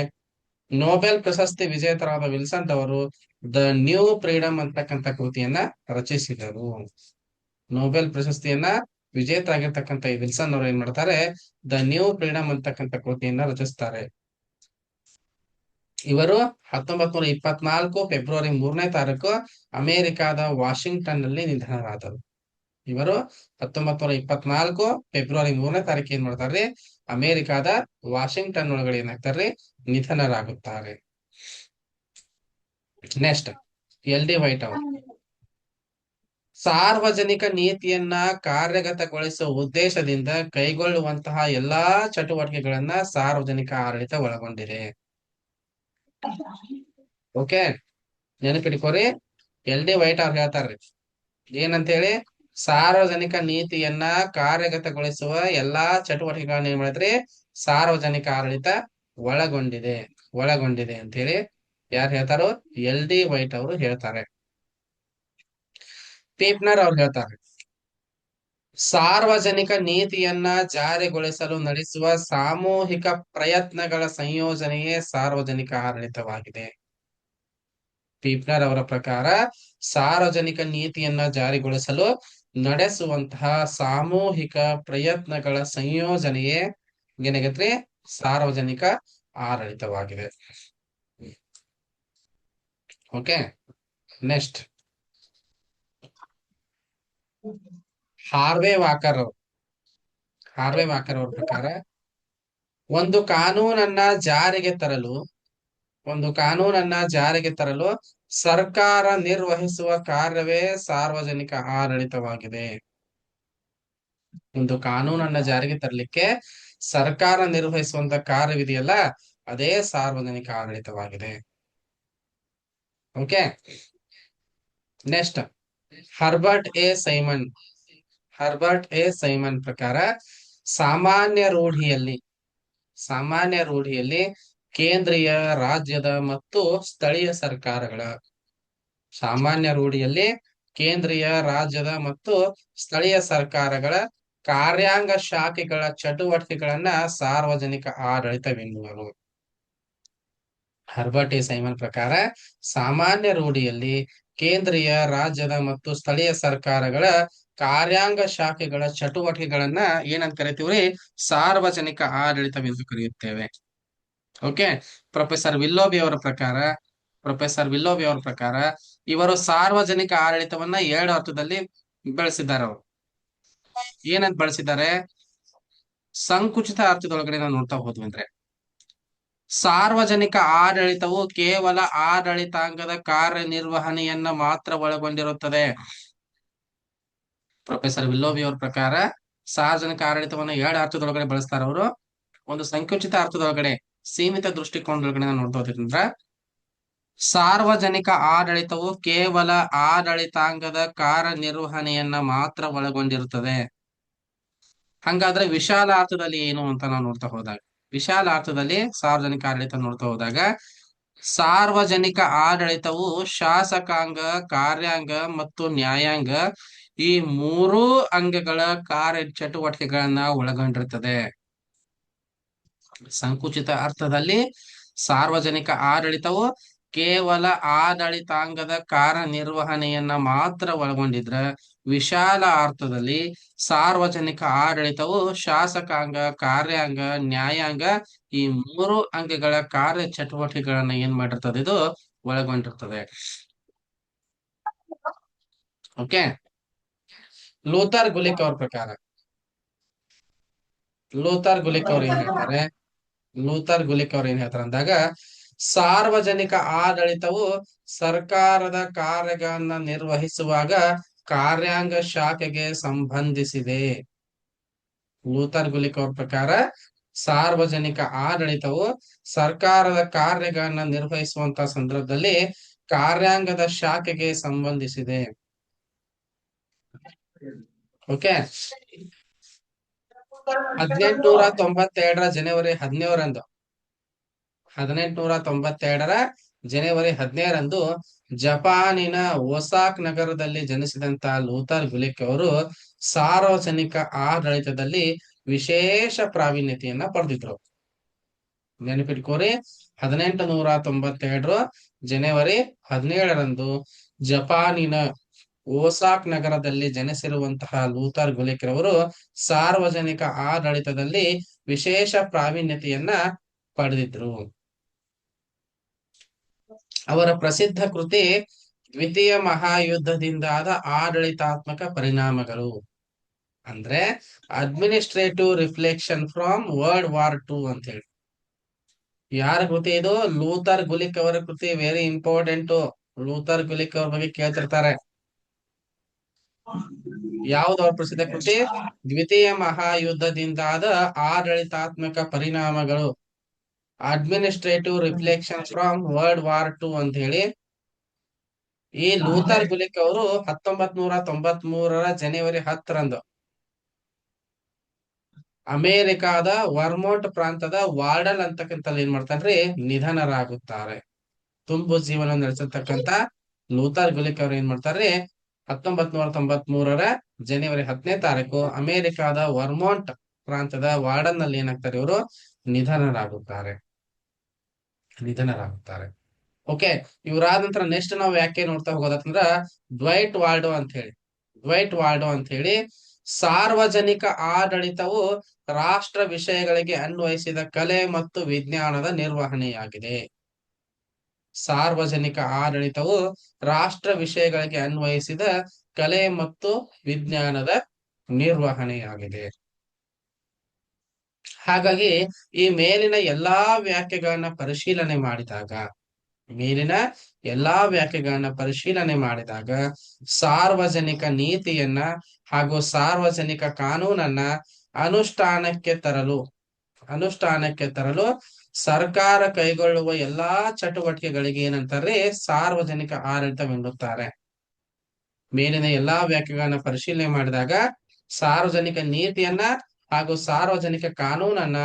ನೊಬೆಲ್ ಪ್ರಶಸ್ತಿ ವಿಜೇತರಾದ ವಿಲ್ಸನ್ ಅವರು ದ ನ್ಯೂ ಫ್ರೀಡಮ್ ಅಂತಕ್ಕಂಥ ಕೃತಿಯನ್ನ ರಚಿಸಿದರು. ನೊಬೆಲ್ ಪ್ರಶಸ್ತಿಯನ್ನ ವಿಜೇತ ಆಗಿರ್ತಕ್ಕಂಥ ಈ ವಿಲ್ಸನ್ ಅವರು ಏನ್ ಮಾಡ್ತಾರೆ ದ ನ್ಯೂ ಫ್ರೀಡಮ್ ಅಂತಕ್ಕಂಥ ಕೃತಿಯನ್ನ ರಚಿಸ್ತಾರೆ. ಇವರು 1924 ಫೆಬ್ರವರಿ 3ನೇ ತಾರೀಕು ಅಮೆರಿಕಾದ ವಾಷಿಂಗ್ಟನ್ ನಲ್ಲಿ ನಿಧನರಾದರು. ಇವರು 1924 ಫೆಬ್ರವರಿ 3ನೇ ತಾರೀಕು ಏನ್ ಮಾಡ್ತಾರ್ರಿ ಅಮೆರಿಕಾದ ವಾಷಿಂಗ್ಟನ್ ಒಳಗಡೆ ಏನಾಗ್ತಾರ್ರಿ ನಿಧನರಾಗುತ್ತಾರೆ. ನೆಕ್ಸ್ಟ್ LD ವೈಟ್ ಅವರು ಸಾರ್ವಜನಿಕ ನೀತಿಯನ್ನ ಕಾರ್ಯಗತಗೊಳಿಸುವ ಉದ್ದೇಶದಿಂದ ಕೈಗೊಳ್ಳುವಂತಹ ಎಲ್ಲಾ ಚಟುವಟಿಕೆಗಳನ್ನ ಸಾರ್ವಜನಿಕ ಆಡಳಿತ ಒಳಗೊಂಡಿದೆ. ಓಕೆ, ನೆನಪಿಟ್ಕೋರಿ, LD ವೈಟ್ ಅವ್ರು ಹೇಳ್ತಾರ್ರಿ ಏನಂತ ಹೇಳಿ, ಸಾರ್ವಜನಿಕ ನೀತಿಯನ್ನ ಕಾರ್ಯಗತಗೊಳಿಸುವ ಎಲ್ಲಾ ಚಟುವಟಿಕೆಗಳನ್ನ ಏನ್ ಮಾಡಿದ್ರಿ ಸಾರ್ವಜನಿಕ ಆಡಳಿತ ಒಳಗೊಂಡಿದೆ ಅಂತ ಹೇಳಿ ಯಾರು ಹೇಳ್ತಾರೋ LD ವೈಟ್ ಅವರು ಹೇಳ್ತಾರೆ. ಪೀಪ್ನರ್ ಅವ್ರು ಹೇಳ್ತಾರೆ, ಸಾರ್ವಜನಿಕ ನೀತಿಯನ್ನ ಜಾರಿಗೊಳಿಸಲು ನಡೆಸುವ ಸಾಮೂಹಿಕ ಪ್ರಯತ್ನಗಳ ಸಂಯೋಜನೆಯೇ ಸಾರ್ವಜನಿಕ ಆಡಳಿತವಾಗಿದೆ. ಪೀಪ್ನರ್ ಅವರ ಪ್ರಕಾರ ಸಾರ್ವಜನಿಕ ನೀತಿಯನ್ನ ಜಾರಿಗೊಳಿಸಲು ನಡೆಸುವಂತಹ ಸಾಮೂಹಿಕ ಪ್ರಯತ್ನಗಳ ಸಂಯೋಜನೆಯೇ ಏನಾಗತ್ರಿ ಸಾರ್ವಜನಿಕ ಆಡಳಿತವಾಗಿದೆ. ಓಕೆ, ನೆಕ್ಸ್ಟ್ ಹಾರ್ವೆ ವಾಕರ್ ಅವ್ರ ಪ್ರಕಾರ ಒಂದು ಕಾನೂನನ್ನ ಜಾರಿಗೆ ತರಲು ಸರ್ಕಾರ ನಿರ್ವಹಿಸುವ ಕಾರ್ಯವೇ ಸಾರ್ವಜನಿಕ ಆಡಳಿತವಾಗಿದೆ. ಒಂದು ಕಾನೂನನ್ನ ಜಾರಿಗೆ ತರಲಿಕ್ಕೆ ಸರ್ಕಾರ ನಿರ್ವಹಿಸುವಂತ ಕಾರ್ಯವಿದೆಯಲ್ಲ ಅದೇ ಸಾರ್ವಜನಿಕ ಆಡಳಿತವಾಗಿದೆ. Okay, next Herbert A Simon ಪ್ರಕಾರ ಸಾಮಾನ್ಯ ರೂಢಿಯಲ್ಲಿ ಕೇಂದ್ರೀಯ ರಾಜ್ಯದ ಮತ್ತು ಸ್ಥಳೀಯ ಸರ್ಕಾರಗಳ ಕಾರ್ಯಾಂಗ ಶಾಖೆಗಳ ಚಟುವಟಿಕೆಗಳನ್ನ ಸಾರ್ವಜನಿಕ ಆಡಳಿತವೆನ್ನುವರು. ಹರ್ಬರ್ಟ್ ಎ ಸೈಮನ್ ಪ್ರಕಾರ ಸಾಮಾನ್ಯ ರೂಢಿಯಲ್ಲಿ ಕೇಂದ್ರೀಯ ರಾಜ್ಯದ ಮತ್ತು ಸ್ಥಳೀಯ ಸರ್ಕಾರಗಳ ಕಾರ್ಯಾಂಗ ಶಾಖೆಗಳ ಚಟುವಟಿಕೆಗಳನ್ನ ಏನಂತ ಕರಿತೀವ್ರಿ ಸಾರ್ವಜನಿಕ ಆಡಳಿತವೆಂದು ಕರೆಯುತ್ತೇವೆ. ಓಕೆ, ಪ್ರೊಫೆಸರ್ ವಿಲ್ಲೋಬಿ ಅವರ ಪ್ರಕಾರ ಇವರು ಸಾರ್ವಜನಿಕ ಆಡಳಿತವನ್ನ 2 ಅರ್ಥದಲ್ಲಿ ಬಳಸಿದ್ದಾರೆ. ಅವರು ಏನಂತ ಬಳಸಿದ್ದಾರೆ, ಸಂಕುಚಿತ ಅರ್ಥದೊಳಗಡೆ ನಾವು ನೋಡ್ತಾ ಹೋದ್ವಿ ಅಂದ್ರೆ ಸಾರ್ವಜನಿಕ ಆಡಳಿತವು ಕೇವಲ ಆಡಳಿತಾಂಗದ ಕಾರ್ಯನಿರ್ವಹಣೆಯನ್ನ ಮಾತ್ರ ಒಳಗೊಂಡಿರುತ್ತದೆ. ಪ್ರೊಫೆಸರ್ ವಿಲ್ಲೋಬಿ ಅವ್ರ ಪ್ರಕಾರ ಸಾರ್ವಜನಿಕ ಆಡಳಿತವನ್ನ 2 ಅರ್ಥದೊಳಗಡೆ ಬಳಸ್ತಾರ. ಅವರು ಒಂದು ಸಂಕುಚಿತ ಅರ್ಥದೊಳಗಡೆ ಸೀಮಿತ ದೃಷ್ಟಿಕೋನದೊಳಗಡೆ ನೋಡ್ತಾ ಹೋದ್ರಿಂದ ಸಾರ್ವಜನಿಕ ಆಡಳಿತವು ಕೇವಲ ಆಡಳಿತಾಂಗದ ಕಾರ್ಯನಿರ್ವಹಣೆಯನ್ನ ಮಾತ್ರ ಒಳಗೊಂಡಿರುತ್ತದೆ. ಹಂಗಾದ್ರೆ ವಿಶಾಲ ಅರ್ಥದಲ್ಲಿ ಏನು ಅಂತ ನಾವು ನೋಡ್ತಾ ಹೋದಾಗ, ವಿಶಾಲ ಅರ್ಥದಲ್ಲಿ ಸಾರ್ವಜನಿಕ ಆಡಳಿತ ನೋಡ್ತಾ ಹೋದಾಗ, ಸಾರ್ವಜನಿಕ ಆಡಳಿತವು ಶಾಸಕಾಂಗ, ಕಾರ್ಯಾಂಗ ಮತ್ತು ನ್ಯಾಯಾಂಗ ಈ ಮೂರೂ ಅಂಗಗಳ ಕಾರ್ಯ ಚಟುವಟಿಕೆಗಳನ್ನ ಒಳಗೊಂಡಿರುತ್ತದೆ. ಸಂಕುಚಿತ ಅರ್ಥದಲ್ಲಿ ಸಾರ್ವಜನಿಕ ಆಡಳಿತವು ಕೇವಲ ಆಡಳಿತಾಂಗದ ಕಾರ್ಯನಿರ್ವಹಣೆಯನ್ನ ಮಾತ್ರ ಒಳಗೊಂಡಿದ್ರ, ವಿಶಾಲ ಅರ್ಥದಲ್ಲಿ ಸಾರ್ವಜನಿಕ ಆಡಳಿತವು ಶಾಸಕಾಂಗ, ಕಾರ್ಯಾಂಗ, ನ್ಯಾಯಾಂಗ ಈ ಮೂರು ಅಂಗಗಳ ಕಾರ್ಯ ಚಟುವಟಿಕೆಗಳನ್ನ ಏನ್ ಮಾಡಿರ್ತದೆ, ಇದು ಒಳಗೊಂಡಿರ್ತದೆ. ಓಕೆ. ಲೂಥರ್ ಗುಲಿಕ್ ಅವ್ರ ಪ್ರಕಾರ, ಲೂಥರ್ ಗುಲಿಕ್ ಅವ್ರು ಏನ್ ಹೇಳ್ತಾರೆ, ಲೂಥರ್ ಗುಲಿಕ್ ಅವ್ರು ಏನ್ ಹೇಳ್ತಾರೆ ಅಂದಾಗ, ಸಾರ್ವಜನಿಕ ಆಡಳಿತವು ಸರ್ಕಾರದ ಕಾರ್ಯಗಳನ್ನ ನಿರ್ವಹಿಸುವಾಗ ಕಾರ್ಯಾಂಗ ಶಾಖೆಗೆ ಸಂಬಂಧಿಸಿದೆ. ಲೂಥರ್ ಗುಲಿಕ್ ಅವ್ರ ಪ್ರಕಾರ ಸಾರ್ವಜನಿಕ ಆಡಳಿತವು ಸರ್ಕಾರದ ಕಾರ್ಯಗಳನ್ನ ನಿರ್ವಹಿಸುವಂತ ಸಂದರ್ಭದಲ್ಲಿ ಕಾರ್ಯಾಂಗದ ಶಾಖೆಗೆ ಸಂಬಂಧಿಸಿದೆ. ಓಕೆ. 1892 ಜನವರಿ 17ರಂದು 1892 ಜನವರಿ 17ರಂದು ಜಪಾನಿನ ಒಸಾಕ್ ನಗರದಲ್ಲಿ ಜನಿಸಿದಂತ ಲೂಥರ್ ಗುಲಿಕ್ ಅವರು ಸಾರ್ವಜನಿಕ ಆಡಳಿತದಲ್ಲಿ ವಿಶೇಷ ಪ್ರಾವೀಣ್ಯತೆಯನ್ನ ಪಡೆದಿದ್ರು. ನೆನಪಿಟ್ಕೋರಿ, 1892 ಜನವರಿ 17ರಂದು ಜಪಾನಿನ ಓಸಾಕ್ ನಗರದಲ್ಲಿ ಜನಿಸಿರುವಂತಹ ಲೂಥರ್ ಗುಲಿಕ್ ರವರು ಸಾರ್ವಜನಿಕ ಆಡಳಿತದಲ್ಲಿ ವಿಶೇಷ ಪ್ರಾವೀಣ್ಯತೆಯನ್ನ ಪಡೆದಿದ್ರು. ಅವರ ಪ್ರಸಿದ್ಧ ಕೃತಿ ದ್ವಿತೀಯ ಮಹಾಯುದ್ಧದಿಂದಾದ ಆಡಳಿತಾತ್ಮಕ ಪರಿಣಾಮಗಳು, ಅಂದ್ರೆ administrative reflection from world war II ಅಂತ ಹೇಳಿ. ಯಾರ ಕೃತಿ ಇದು? ಲೂಥರ್ ಗುಲಿಕ್ ಅವರ ಕೃತಿ. Very important. ಲೂಥರ್ ಗುಲಿಕ್ ಅವ್ರ ಬಗ್ಗೆ ಕೇಳ್ತಿರ್ತಾರೆ. ಯಾವ್ದು ಅವ್ರ ಪ್ರಸಿದ್ಧ ಕೃತಿ? ದ್ವಿತೀಯ ಮಹಾಯುದ್ಧದಿಂದಾದ ಆಡಳಿತಾತ್ಮಕ ಪರಿಣಾಮಗಳು, administrative reflection from world war II ಅಂತ ಹೇಳಿ. ಈ ಲೂಥರ್ ಗುಲಿಕ್ ಅವರು 1993 ಜನವರಿ 10ರಂದು ಅಮೆರಿಕಾದ ವರ್ಮೋಂಟ್ ಪ್ರಾಂತದ ವಾರ್ಡಲ್ ಅಂತಕ್ಕಂಥ ಏನ್ ಮಾಡ್ತಾರ್ರಿ, ನಿಧನರಾಗುತ್ತಾರೆ. ತುಂಬು ಜೀವನ ನಡೆಸಿರ್ತಕ್ಕಂತ ಲೂಥರ್ ಗುಲಿಕ್ ಅವ್ರು ಏನ್ ಮಾಡ್ತಾರ್ರಿ, 1993 ಜನವರಿ 10ನೇ ತಾರೀಕು ಅಮೆರಿಕಾದ ವರ್ಮೋಂಟ್ ಪ್ರಾಂತದ ವಾರ್ಡನ್ ನಲ್ಲಿ ಏನಾಗ್ತಾರೆ, ಇವರು ನಿಧನರಾಗುತ್ತಾರೆ. ಓಕೆ. ಇವರಾದ ನಂತರ ನೆಕ್ಸ್ಟ್ ನಾವು ಯಾಕೆ ನೋಡ್ತಾ ಹೋಗೋದಂದ್ರ ಡ್ವೈಟ್ ವಾಲ್ಡೋ ಅಂತ ಹೇಳಿ. ಡ್ವೈಟ್ ವಾಲ್ಡೋ ಅಂತ ಹೇಳಿ ಸಾರ್ವಜನಿಕ ಆಡಳಿತವು ರಾಷ್ಟ್ರ ವಿಷಯಗಳಿಗೆ ಅನ್ವಯಿಸಿದ ಕಲೆ ಮತ್ತು ವಿಜ್ಞಾನದ ನಿರ್ವಹಣೆಯಾಗಿದೆ. ಸಾರ್ವಜನಿಕ ಆಡಳಿತವು ರಾಷ್ಟ್ರ ವಿಷಯಗಳಿಗೆ ಅನ್ವಯಿಸಿದ ಕಲೆ ಮತ್ತು ವಿಜ್ಞಾನದ ನಿರ್ವಹಣೆಯಾಗಿದೆ. ಹಾಗಾಗಿ ಈ ಮೇಲಿನ ಎಲ್ಲಾ ವ್ಯಾಖ್ಯೆಗಳನ್ನ ಪರಿಶೀಲನೆ ಮಾಡಿದಾಗ ಸಾರ್ವಜನಿಕ ನೀತಿಯನ್ನ ಹಾಗೂ ಸಾರ್ವಜನಿಕ ಕಾನೂನನ್ನ ಅನುಷ್ಠಾನಕ್ಕೆ ತರಲು ಸರ್ಕಾರ ಕೈಗೊಳ್ಳುವ ಎಲ್ಲಾ ಚಟುವಟಿಕೆಗಳಿಗೆ ಏನಂತಾರೆ, ಸಾರ್ವಜನಿಕ ಆಡಳಿತವೆನ್ನುತ್ತಾರೆ. ಮೇಲಿನ ಎಲ್ಲಾ ವ್ಯಾಖ್ಯೆಗಳನ್ನ ಪರಿಶೀಲನೆ ಮಾಡಿದಾಗ ಸಾರ್ವಜನಿಕ ನೀತಿಯನ್ನ ಹಾಗೂ ಸಾರ್ವಜನಿಕ ಕಾನೂನನ್ನ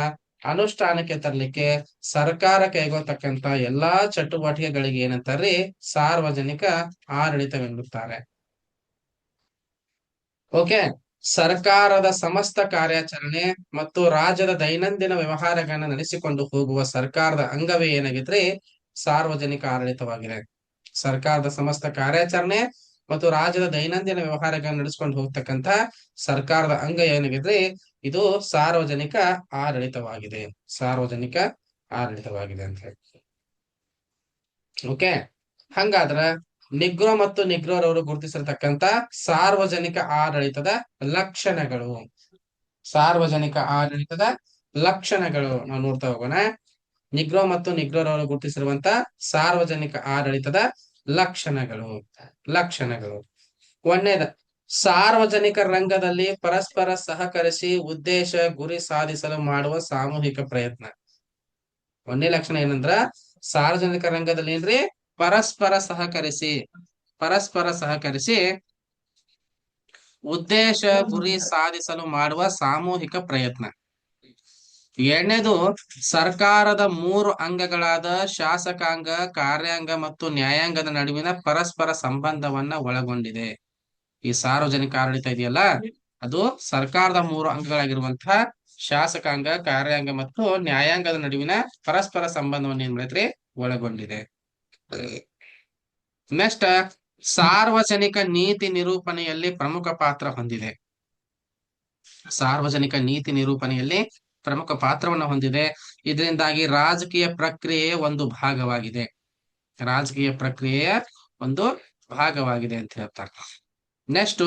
ಅನುಷ್ಠಾನಕ್ಕೆ ತರಲಿಕ್ಕೆ ಸರ್ಕಾರ ಕೈಗೊಳ್ಳತಕ್ಕಂತ ಎಲ್ಲಾ ಚಟುವಟಿಕೆಗಳಿಗೆ ಏನಂತಾರ್ರಿ, ಸಾರ್ವಜನಿಕ ಆಡಳಿತವೆನ್ನುತ್ತಾರೆ. ಓಕೆ. ಸರ್ಕಾರದ ಸಮಸ್ತ ಕಾರ್ಯಾಚರಣೆ ಮತ್ತು ರಾಜ್ಯದ ದೈನಂದಿನ ವ್ಯವಹಾರಗಳನ್ನ ನಡೆಸಿಕೊಂಡು ಹೋಗುವ ಸರ್ಕಾರದ ಅಂಗವೇ ಏನಾಗಿದ್ರಿ, ಸಾರ್ವಜನಿಕ ಆಡಳಿತವಾಗಿದೆ. ಸರ್ಕಾರದ ಸಮಸ್ತ ಕಾರ್ಯಾಚರಣೆ ಮತ್ತು ರಾಜ್ಯದ ದೈನಂದಿನ ವ್ಯವಹಾರಗಳನ್ನ ನಡೆಸ್ಕೊಂಡು ಹೋಗ್ತಕ್ಕಂತ ಸರ್ಕಾರದ ಅಂಗ ಏನಾಗಿದ್ರಿ, ಇದು ಸಾರ್ವಜನಿಕ ಆಡಳಿತವಾಗಿದೆ. ಅಂತ ಹೇಳಿ. ಓಕೆ. ಹಂಗಾದ್ರ ನಿಗ್ರೋ ಮತ್ತು ನಿಗ್ರೋರವರು ಗುರುತಿಸಿರ್ತಕ್ಕಂತ ಸಾರ್ವಜನಿಕ ಆಡಳಿತದ ಲಕ್ಷಣಗಳು, ನಾವು ನೋಡ್ತಾ ಹೋಗೋಣ. ನಿಗ್ರೋ ಮತ್ತು ನಿಗ್ರೋರವರು ಗುರುತಿಸಿರುವಂತ ಸಾರ್ವಜನಿಕ ಆಡಳಿತದ ಲಕ್ಷಣಗಳು. ಒಂದನೇದ, ಸಾರ್ವಜನಿಕ ರಂಗದಲ್ಲಿ ಪರಸ್ಪರ ಸಹಕರಿಸಿ ಉದ್ದೇಶ ಗುರಿ ಸಾಧಿಸಲು ಮಾಡುವ ಸಾಮೂಹಿಕ ಪ್ರಯತ್ನ. ಒಂದನೇ ಲಕ್ಷಣ ಏನಂದ್ರ, ಸಾರ್ವಜನಿಕ ರಂಗದಲ್ಲಿ ಏನ್ರಿ, ಪರಸ್ಪರ ಸಹಕರಿಸಿ ಪರಸ್ಪರ ಸಹಕರಿಸಿ ಉದ್ದೇಶ ಗುರಿ ಸಾಧಿಸಲು ಮಾಡುವ ಸಾಮೂಹಿಕ ಪ್ರಯತ್ನ. ಎರಡನೇದು ಸರ್ಕಾರದ 3 ಅಂಗಗಳಾದ ಶಾಸಕಾಂಗ, ಕಾರ್ಯಾಂಗ ಮತ್ತು ನ್ಯಾಯಾಂಗದ ನಡುವಿನ ಪರಸ್ಪರ ಸಂಬಂಧವನ್ನ ಒಳಗೊಂಡಿದೆ. ಈ ಸಾರ್ವಜನಿಕ ಆಡಳಿತ ಇದೆಯಲ್ಲ, ಅದು ಸರ್ಕಾರದ 3 ಅಂಗಗಳಾಗಿರುವಂತಹ ಶಾಸಕಾಂಗ, ಕಾರ್ಯಾಂಗ ಮತ್ತು ನ್ಯಾಯಾಂಗದ ನಡುವಿನ ಪರಸ್ಪರ ಸಂಬಂಧವನ್ನು ಏನ್ ಮಾಡೈತ್ರಿ, ಒಳಗೊಂಡಿದೆ. ನೆಕ್ಸ್ಟ್, ಸಾರ್ವಜನಿಕ ನೀತಿ ನಿರೂಪಣೆಯಲ್ಲಿ ಪ್ರಮುಖ ಪಾತ್ರ ಹೊಂದಿದೆ. ಸಾರ್ವಜನಿಕ ನೀತಿ ನಿರೂಪಣೆಯಲ್ಲಿ ಪ್ರಮುಖ ಪಾತ್ರವನ್ನು ಹೊಂದಿದೆ. ಇದರಿಂದಾಗಿ ರಾಜಕೀಯ ಪ್ರಕ್ರಿಯೆಯ ಒಂದು ಭಾಗವಾಗಿದೆ. ರಾಜಕೀಯ ಪ್ರಕ್ರಿಯೆಯ ಒಂದು ಭಾಗವಾಗಿದೆ ಅಂತ ಹೇಳ್ತಾರೆ. ನೆಕ್ಸ್ಟ್,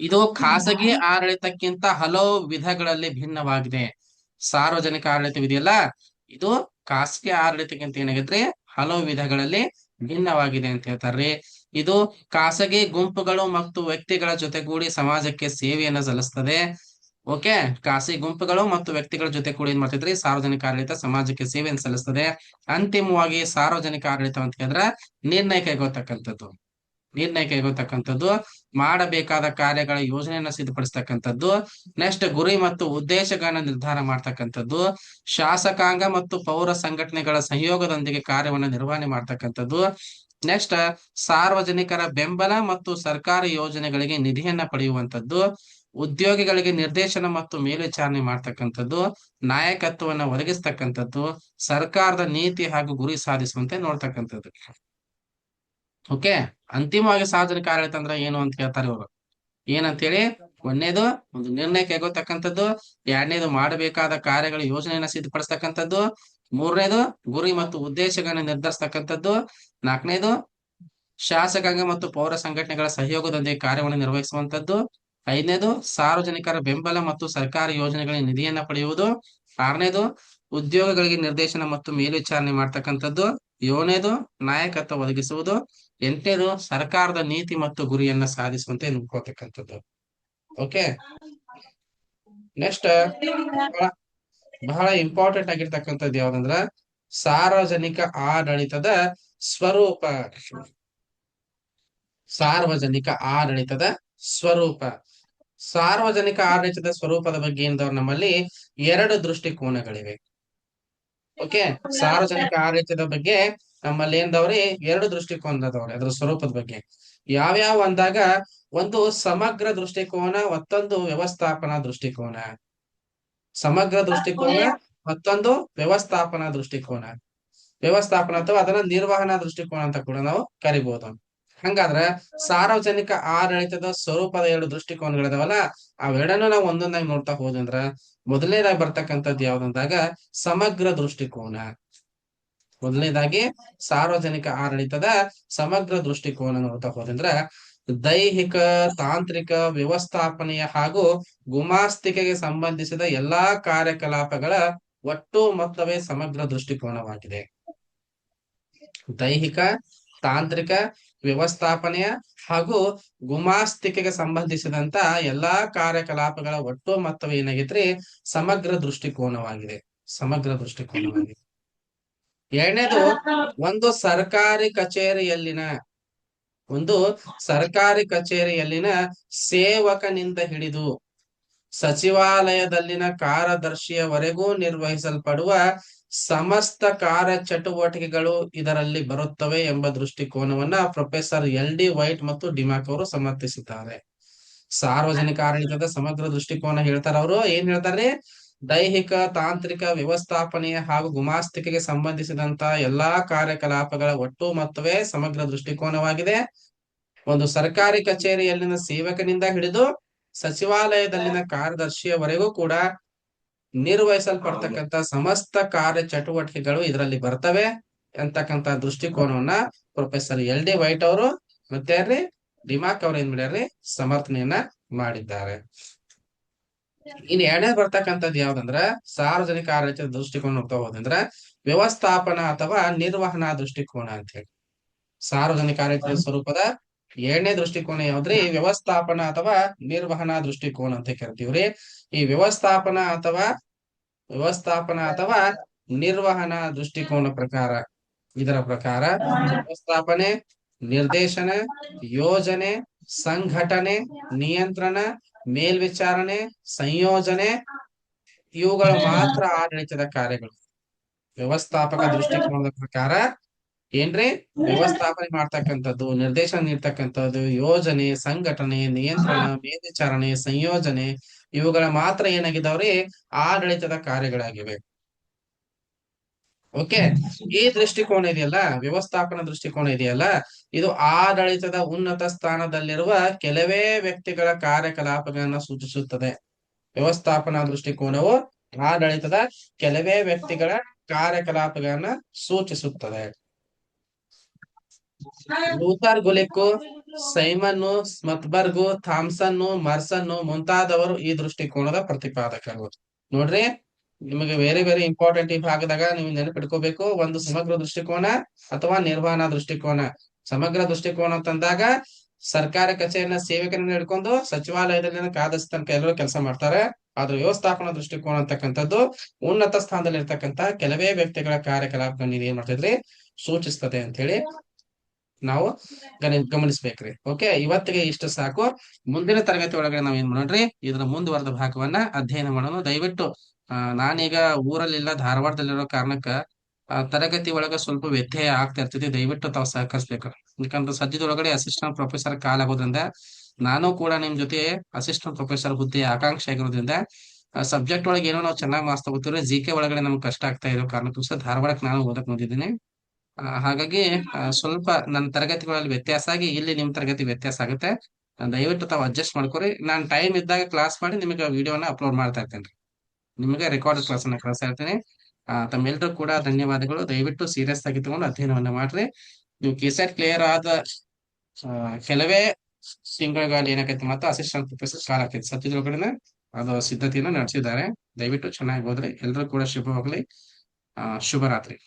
ಇದು ಖಾಸಗಿ ಆಡಳಿತಕ್ಕಿಂತ ಹಲವು ವಿಧಗಳಲ್ಲಿ ಭಿನ್ನವಾಗಿದೆ. ಸಾರ್ವಜನಿಕ ಆಡಳಿತವಿದೆಯಲ್ಲ, ಇದು ಖಾಸಗಿ ಆಡಳಿತಕ್ಕಿಂತ ಏನಾಗೈತ್ರಿ, ಹಲವು ವಿಧಗಳಲ್ಲಿ ಭಿನ್ನವಾಗಿದೆ ಅಂತ ಹೇಳ್ತಾರ್ರಿ. ಇದು ಖಾಸಗಿ ಗುಂಪುಗಳು ಮತ್ತು ವ್ಯಕ್ತಿಗಳ ಜೊತೆಗೂಡಿ ಸಮಾಜಕ್ಕೆ ಸೇವೆಯನ್ನು ಸಲ್ಲಿಸ್ತದೆ. ಓಕೆ, ಖಾಸಗಿ ಗುಂಪುಗಳು ಮತ್ತು ವ್ಯಕ್ತಿಗಳ ಜೊತೆ ಕೂಡಿ ಏನ್ ಮಾಡ್ತಿದ್ರಿ, ಸಾರ್ವಜನಿಕ ಆಡಳಿತ ಸಮಾಜಕ್ಕೆ ಸೇವೆಯನ್ನು ಸಲ್ಲಿಸ್ತದೆ. ಅಂತಿಮವಾಗಿ ಸಾರ್ವಜನಿಕ ಆಡಳಿತ ಅಂತ ಹೇಳಿದ್ರೆ ನಿರ್ಣಯ ಕೈಗೊಳ್ಳತಕ್ಕಂಥದ್ದು, ಮಾಡಬೇಕಾದ ಕಾರ್ಯಗಳ ಯೋಜನೆಯನ್ನ ಸಿದ್ಧಪಡಿಸ್ತಕ್ಕಂಥದ್ದು. ನೆಕ್ಸ್ಟ್, ಗುರಿ ಮತ್ತು ಉದ್ದೇಶಗಳನ್ನ ನಿರ್ಧಾರ ಮಾಡ್ತಕ್ಕಂಥದ್ದು. ಶಾಸಕಾಂಗ ಮತ್ತು ಪೌರ ಸಂಘಟನೆಗಳ ಸಹಯೋಗದೊಂದಿಗೆ ಕಾರ್ಯವನ್ನು ನಿರ್ವಹಣೆ ಮಾಡ್ತಕ್ಕಂಥದ್ದು. ನೆಕ್ಸ್ಟ್, ಸಾರ್ವಜನಿಕರ ಬೆಂಬಲ ಮತ್ತು ಸರ್ಕಾರಿ ಯೋಜನೆಗಳಿಗೆ ನಿಧಿಯನ್ನ ಪಡೆಯುವಂತದ್ದು. ಉದ್ಯೋಗಿಗಳಿಗೆ ನಿರ್ದೇಶನ ಮತ್ತು ಮೇಲ್ವಿಚಾರಣೆ ಮಾಡ್ತಕ್ಕಂಥದ್ದು. ನಾಯಕತ್ವವನ್ನು ಒದಗಿಸ್ತಕ್ಕಂಥದ್ದು. ಸರ್ಕಾರದ ನೀತಿ ಹಾಗೂ ಗುರಿ ಸಾಧಿಸುವಂತೆ ನೋಡ್ತಕ್ಕಂಥದ್ದು. ಓಕೆ, ಅಂತಿಮವಾಗಿ ಸಾರ್ವಜನಿಕ ಆಡಳಿತ ಅಂದ್ರೆ ಏನು ಅಂತ ಕೇಳ್ತಾರೆ ಇವರು. ಏನಂತೇಳಿ, ಒಂದನೇದು ಒಂದು ನಿರ್ಣಯ ಕೈಗೊಳ್ಳತಕ್ಕಂಥದ್ದು. ಎರಡನೇದು ಮಾಡಬೇಕಾದ ಕಾರ್ಯಗಳ ಯೋಜನೆಯನ್ನ ಸಿದ್ಧಪಡಿಸ್ತಕ್ಕಂಥದ್ದು. ಮೂರನೇದು ಗುರಿ ಮತ್ತು ಉದ್ದೇಶಗಳನ್ನ ನಿರ್ಧರಿಸ್ತಕ್ಕಂಥದ್ದು. ನಾಲ್ಕನೇದು ಶಾಸಕಾಂಗ ಮತ್ತು ಪೌರ ಸಂಘಟನೆಗಳ ಸಹಯೋಗದೊಂದಿಗೆ ಕಾರ್ಯವನ್ನು ನಿರ್ವಹಿಸುವಂತದ್ದು. ಐದನೇದು ಸಾರ್ವಜನಿಕರ ಬೆಂಬಲ ಮತ್ತು ಸರ್ಕಾರಿ ಯೋಜನೆಗಳಿಗೆ ನಿಧಿಯನ್ನ ಪಡೆಯುವುದು. ಆರನೇದು ಉದ್ಯೋಗಗಳಿಗೆ ನಿರ್ದೇಶನ ಮತ್ತು ಮೇಲ್ವಿಚಾರಣೆ ಮಾಡ್ತಕ್ಕಂಥದ್ದು. ಏಳನೇದು ನಾಯಕತ್ವ ಒದಗಿಸುವುದು. ಎಂಟನೇದು ಸರ್ಕಾರದ ನೀತಿ ಮತ್ತು ಗುರಿಯನ್ನ ಸಾಧಿಸುವಂತೆ ನೋಡ್ಕೋತಕ್ಕಂಥದ್ದು. ಓಕೆ, ನೆಕ್ಸ್ಟ್ ಬಹಳ ಇಂಪಾರ್ಟೆಂಟ್ ಆಗಿರ್ತಕ್ಕಂಥದ್ದು ಯಾವ್ದಂದ್ರ ಸಾರ್ವಜನಿಕ ಆಡಳಿತದ ಸ್ವರೂಪ. ಸಾರ್ವಜನಿಕ ಆಡಳಿತದ ಸ್ವರೂಪ. ಸಾರ್ವಜನಿಕ ಆಡಳಿತದ ಸ್ವರೂಪದ ಬಗ್ಗೆ ಏನದವ್ರು, ನಮ್ಮಲ್ಲಿ 2 ದೃಷ್ಟಿಕೋನಗಳಿವೆ. ಓಕೆ, ಸಾರ್ವಜನಿಕ ಆಡಳಿತದ ಬಗ್ಗೆ ನಮ್ಮಲ್ಲಿ ಏನದವ್ರಿ 2 ದೃಷ್ಟಿಕೋನದವ್ರಿ ಅದರ ಸ್ವರೂಪದ ಬಗ್ಗೆ. ಯಾವ್ಯಾವ ಅಂದಾಗ, ಒಂದು ಸಮಗ್ರ ದೃಷ್ಟಿಕೋನ, ಮತ್ತೊಂದು ವ್ಯವಸ್ಥಾಪನಾ ದೃಷ್ಟಿಕೋನ. ಸಮಗ್ರ ದೃಷ್ಟಿಕೋನ, ಮತ್ತೊಂದು ವ್ಯವಸ್ಥಾಪನಾ ದೃಷ್ಟಿಕೋನ. ವ್ಯವಸ್ಥಾಪನ ಅಥವಾ ಅದನ್ನ ನಿರ್ವಹಣಾ ದೃಷ್ಟಿಕೋನ ಅಂತ ಕೂಡ ನಾವು ಕರಿಬಹುದು. ಹಂಗಾದ್ರ ಸಾರ್ವಜನಿಕ ಆಡಳಿತದ ಸ್ವರೂಪದ 2 ದೃಷ್ಟಿಕೋನಗಳಿದಾವಲ್ಲ, ಅವೆರಡನ್ನು ನಾವು ಒಂದೊಂದಾಗಿ ನೋಡ್ತಾ ಹೋದಂದ್ರ ಮೊದಲನೇದಾಗಿ ಬರ್ತಕ್ಕಂಥದ್ದು ಯಾವ್ದಂದಾಗ ಸಮಗ್ರ ದೃಷ್ಟಿಕೋನ. ಮೊದಲನೇದಾಗಿ ಸಾರ್ವಜನಿಕ ಆಡಳಿತದ ಸಮಗ್ರ ದೃಷ್ಟಿಕೋನ ನೋಡ್ತಾ ಹೋದಂದ್ರ ದೈಹಿಕ, ತಾಂತ್ರಿಕ, ವ್ಯವಸ್ಥಾಪನೆಯ ಹಾಗೂ ಗುಮಾಸ್ತಿಕೆಗೆ ಸಂಬಂಧಿಸಿದ ಎಲ್ಲಾ ಕಾರ್ಯಕಲಾಪಗಳ ಒಟ್ಟು ಮೊತ್ತವೇ ಸಮಗ್ರ ದೃಷ್ಟಿಕೋನವಾಗಿದೆ. ದೈಹಿಕ, ತಾಂತ್ರಿಕ, ವ್ಯವಸ್ಥಾಪನೆಯ ಹಾಗೂ ಗುಮಾಸ್ತಿಕೆಗೆ ಸಂಬಂಧಿಸಿದಂತ ಎಲ್ಲಾ ಕಾರ್ಯಕಲಾಪಗಳ ಒಟ್ಟು ಮೊತ್ತವೇ ಏನಾಗೈತ್ರಿ, ಸಮಗ್ರ ದೃಷ್ಟಿಕೋನವಾಗಿದೆ. ಸಮಗ್ರ ದೃಷ್ಟಿಕೋನವಾಗಿದೆ. ಎರಡನೇದು, ಒಂದು ಸರ್ಕಾರಿ ಕಚೇರಿಯಲ್ಲಿನ ಸೇವಕನಿಂದ ಹಿಡಿದು ಸಚಿವಾಲಯದಲ್ಲಿನ ಕಾರ್ಯದರ್ಶಿಯವರೆಗೂ ನಿರ್ವಹಿಸಲ್ಪಡುವ ಸಮಸ್ತ ಕಾರ್ಯ ಚಟುವಟಿಕೆಗಳು ಇದರಲ್ಲಿ ಬರುತ್ತವೆ ಎಂಬ ದೃಷ್ಟಿಕೋನವನ್ನ ಪ್ರೊಫೆಸರ್ LD ವೈಟ್ ಮತ್ತು ಡಿಮಾಕ್ ಅವರು ಸಮರ್ಥಿಸಿದ್ದಾರೆ. ಸಾರ್ವಜನಿಕ ಆಡಳಿತದ ಸಮಗ್ರ ದೃಷ್ಟಿಕೋನ ಹೇಳ್ತಾರ. ಅವರು ಏನ್ ಹೇಳ್ತಾರೆ, ದೈಹಿಕ, ತಾಂತ್ರಿಕ, ವ್ಯವಸ್ಥಾಪನೆಯ ಹಾಗೂ ಗುಮಾಸ್ತಿಕೆಗೆ ಸಂಬಂಧಿಸಿದಂತ ಎಲ್ಲಾ ಕಾರ್ಯಕಲಾಪಗಳ ಒಟ್ಟು ಮೊತ್ತವೇ ಸಮಗ್ರ ದೃಷ್ಟಿಕೋನವಾಗಿದೆ. ಒಂದು ಸರ್ಕಾರಿ ಕಚೇರಿಯಲ್ಲಿನ ಸೇವಕನಿಂದ ಹಿಡಿದು ಸಚಿವಾಲಯದಲ್ಲಿನ ಕಾರ್ಯದರ್ಶಿಯವರೆಗೂ ಕೂಡ ನಿರ್ವಹಿಸಲ್ಪಡ್ತಕ್ಕಂತ ಸಮಸ್ತ ಕಾರ್ಯ ಚಟುವಟಿಕೆಗಳು ಇದರಲ್ಲಿ ಬರ್ತವೆ ಅಂತಕ್ಕಂತ ದೃಷ್ಟಿಕೋನವನ್ನ ಪ್ರೊಫೆಸರ್ LD ವೈಟ್ ಅವರು ಮತ್ತೆ ಡಿಮಾಕ್ ಅವ್ರು ಏನ್ ಮಾಡ್ಯಾರ್ರಿ, ಸಮರ್ಥನೆಯನ್ನ ಮಾಡಿದ್ದಾರೆ. ಇನ್ ಎರಡನೇ ಬರ್ತಕ್ಕಂಥದ್ದು ಯಾವ್ದಂದ್ರ ಸಾರ್ವಜನಿಕ ಆಡಳಿತದ ದೃಷ್ಟಿಕೋನ ನೋಡ್ತಾ ಹೋದಂದ್ರ ವ್ಯವಸ್ಥಾಪನಾ ಅಥವಾ ನಿರ್ವಹಣಾ ದೃಷ್ಟಿಕೋನ ಅಂತ ಹೇಳಿ. ಸಾರ್ವಜನಿಕ ಆಡಳಿತದ ಸ್ವರೂಪದ ಎರಡನೇ ದೃಷ್ಟಿಕೋನ ಯಾವ್ದ್ರಿ, ವ್ಯವಸ್ಥಾಪನಾ ಅಥವಾ ನಿರ್ವಹಣಾ ದೃಷ್ಟಿಕೋನ ಅಂತ ಕರಿತೀವ್ರಿ. ಈ ವ್ಯವಸ್ಥಾಪನಾ ಅಥವಾ ನಿರ್ವಹಣಾ ದೃಷ್ಟಿಕೋನ ಪ್ರಕಾರ ಇದರ ಪ್ರಕಾರ ವ್ಯವಸ್ಥಾಪನೆ, ನಿರ್ದೇಶನ, ಯೋಜನೆ, ಸಂಘಟನೆ, ನಿಯಂತ್ರಣ, ಮೇಲ್ವಿಚಾರಣೆ, ಸಂಯೋಜನೆ ಇವುಗಳು ಮಾತ್ರ ಆಡಳಿತದ ಕಾರ್ಯಗಳು. ವ್ಯವಸ್ಥಾಪಕ ದೃಷ್ಟಿಕೋನದ ಪ್ರಕಾರ ಏನ್ರಿ, ವ್ಯವಸ್ಥಾಪನೆ ಮಾಡ್ತಕ್ಕಂಥದ್ದು, ನಿರ್ದೇಶನ ನೀಡ್ತಕ್ಕಂಥದ್ದು, ಯೋಜನೆ, ಸಂಘಟನೆ, ನಿಯಂತ್ರಣ, ಮೇಲ್ವಿಚಾರಣೆ, ಸಂಯೋಜನೆ ಇವುಗಳ ಮಾತ್ರ ಏನಾಗಿದಾವ್ರಿ, ಆಡಳಿತದ ಕಾರ್ಯಗಳಾಗಿವೆ. ಓಕೆ. ಈ ದೃಷ್ಟಿಕೋನ ಇದೆಯಲ್ಲ, ವ್ಯವಸ್ಥಾಪನಾ ದೃಷ್ಟಿಕೋನ ಇದೆಯಲ್ಲ, ಇದು ಆಡಳಿತದ ಉನ್ನತ ಸ್ಥಾನದಲ್ಲಿರುವ ಕೆಲವೇ ವ್ಯಕ್ತಿಗಳ ಕಾರ್ಯಕಲಾಪಗಳನ್ನ ಸೂಚಿಸುತ್ತದೆ. ವ್ಯವಸ್ಥಾಪನಾ ದೃಷ್ಟಿಕೋನವು ಆಡಳಿತದ ಕೆಲವೇ ವ್ಯಕ್ತಿಗಳ ಕಾರ್ಯಕಲಾಪಗಳನ್ನ ಸೂಚಿಸುತ್ತದೆ. ಲೂಥರ್ ಗುಲಿಕ್, ಸೈಮನ್, ಸ್ಮತ್ಬರ್ಗ್, ಥಾಮ್ಸನ್, ಮರ್ಸನ್ ಮುಂತಾದವರು ಈ ದೃಷ್ಟಿಕೋನದ ಪ್ರತಿಪಾದಕರು. ನೋಡ್ರಿ, ನಿಮಗೆ ವೆರಿ ವೆರಿ ಇಂಪಾರ್ಟೆಂಟ್ ಈ ಭಾಗದಾಗ ನೀವು ನೆನಪಿಟ್ಕೋಬೇಕು. ಒಂದು ಸಮಗ್ರ ದೃಷ್ಟಿಕೋನ ಅಥವಾ ನಿರ್ವಹಣಾ ದೃಷ್ಟಿಕೋನ. ಸಮಗ್ರ ದೃಷ್ಟಿಕೋನ ಅಂತಂದಾಗ ಸರ್ಕಾರ ಕಚೇರಿನ ಸೇವಕರನ್ನ ಹಿಡ್ಕೊಂಡು ಸಚಿವಾಲಯದಲ್ಲಿ ಕಾದಸ್ ತನಕ ಎಲ್ಲರೂ ಕೆಲಸ ಮಾಡ್ತಾರೆ. ಆದ್ರೆ ವ್ಯವಸ್ಥಾಪನಾ ದೃಷ್ಟಿಕೋನ ಅಂತಕ್ಕಂಥದ್ದು ಉನ್ನತ ಸ್ಥಾನದಲ್ಲಿ ಇರ್ತಕ್ಕಂತ ಕೆಲವೇ ವ್ಯಕ್ತಿಗಳ ಕಾರ್ಯಕಲಾಪಗಳನ್ನ ಏನ್ ಮಾಡ್ತಿದ್ರಿ, ಸೂಚಿಸ್ತದೆ ಅಂತ ಹೇಳಿ ನಾವು ಗಮನಿಸ್ಬೇಕ್ರಿ. ಓಕೆ, ಇವತ್ತಿಗೆ ಇಷ್ಟು ಸಾಕು. ಮುಂದಿನ ತರಗತಿ ಒಳಗಡೆ ನಾವ್ ಏನ್ ಮಾಡೋಣ್ರಿ, ಇದರ ಮುಂದುವರೆದ ಭಾಗವನ್ನ ಅಧ್ಯಯನ ಮಾಡೋಣ. ದಯವಿಟ್ಟು ನಾನೀಗ ಊರಲ್ಲಿಲ್ಲ, ಧಾರವಾಡದಲ್ಲಿರೋ ಕಾರಣಕ್ಕ ತರಗತಿ ಒಳಗ ಸ್ವಲ್ಪ ವ್ಯತ್ಯಯ ಆಗ್ತಾ ಇರ್ತೈತಿ. ದಯವಿಟ್ಟು ತಾವು ಸಹಕರಿಸ್ಬೇಕು. ಯಾಕಂದ್ರೆ ಸದ್ಯದೊಳಗಡೆ ಅಸಿಸ್ಟೆಂಟ್ ಪ್ರೊಫೆಸರ್ ಕಾಲ್ ಆಗೋದ್ರಿಂದ ನಾನು ಕೂಡ ನಿಮ್ ಜೊತೆ ಅಸಿಸ್ಟೆಂಟ್ ಪ್ರೊಫೆಸರ್ ಹುದ್ದೆ ಆಕಾಂಕ್ಷೆ ಆಗಿರೋದ್ರಿಂದ ಸಬ್ಜೆಕ್ಟ್ ಒಳಗೆ ಏನೋ ನಾವು ಚೆನ್ನಾಗಿ ಮಾರ್ಕ್ಸ್ ತಗೋತೀವಿ, ಜಿಕೆ ಒಳಗಡೆ ನಮ್ಗೆ ಕಷ್ಟ ಆಗ್ತಾ ಇರೋ ಕಾರಣಕ್ಕೋಸ್ಕರ ಧಾರವಾಡಕ್ಕೆ ನಾನು ಓದಕ್ ಬಂದಿದ್ದೀನಿ. ಹಾಗಾಗಿ ಸ್ವಲ್ಪ ನನ್ನ ತರಗತಿಗಳಲ್ಲಿ ವ್ಯತ್ಯಾಸ ಆಗಿ ಇಲ್ಲಿ ನಿಮ್ ತರಗತಿ ವ್ಯತ್ಯಾಸ ಆಗುತ್ತೆ. ದಯವಿಟ್ಟು ತಾವು ಅಡ್ಜಸ್ಟ್ ಮಾಡ್ಕೊರಿ. ನಾನು ಟೈಮ್ ಇದ್ದಾಗ ಕ್ಲಾಸ್ ಮಾಡಿ ನಿಮಗೆ ವಿಡಿಯೋನ ಅಪ್ಲೋಡ್ ಮಾಡ್ತಾ ಇರ್ತೇನೆ. ನಿಮಗೆ ರೆಕಾರ್ಡ್ ಕ್ಲಾಸ್ ಅನ್ನ ಕಳಿಸ್ತಾ ಇರ್ತೀನಿ. ತಮ್ಮೆಲ್ಲರೂ ಕೂಡ ಧನ್ಯವಾದಗಳು. ದಯವಿಟ್ಟು ಸೀರಿಯಸ್ ಆಗಿ ತಗೊಂಡು ಅಧ್ಯಯನವನ್ನ ಮಾಡ್ರಿ. ನೀವು ಕೆಸೆಟ್ ಕ್ಲಿಯರ್ ಆದ ಕೆಲವೇ ತಿಂಗಳಲ್ಲಿ ಏನಾಕೈತಿ ಮತ್ತೆ ಅಸಿಸ್ಟೆಂಟ್ ಪ್ರೊಫೆಸರ್ ಕಾಲ್ ಆಗ್ತೈತಿ. ಸದ್ಯದೊಳಗಡೆ ಅದು ಸಿದ್ಧತೆಯನ್ನು ನಡೆಸಿದ್ದಾರೆ. ದಯವಿಟ್ಟು ಚೆನ್ನಾಗಿ ಹೋದ್ರಿ. ಎಲ್ಲರೂ ಕೂಡ ಶುಭವಾಗಲಿ. ಶುಭರಾತ್ರಿ.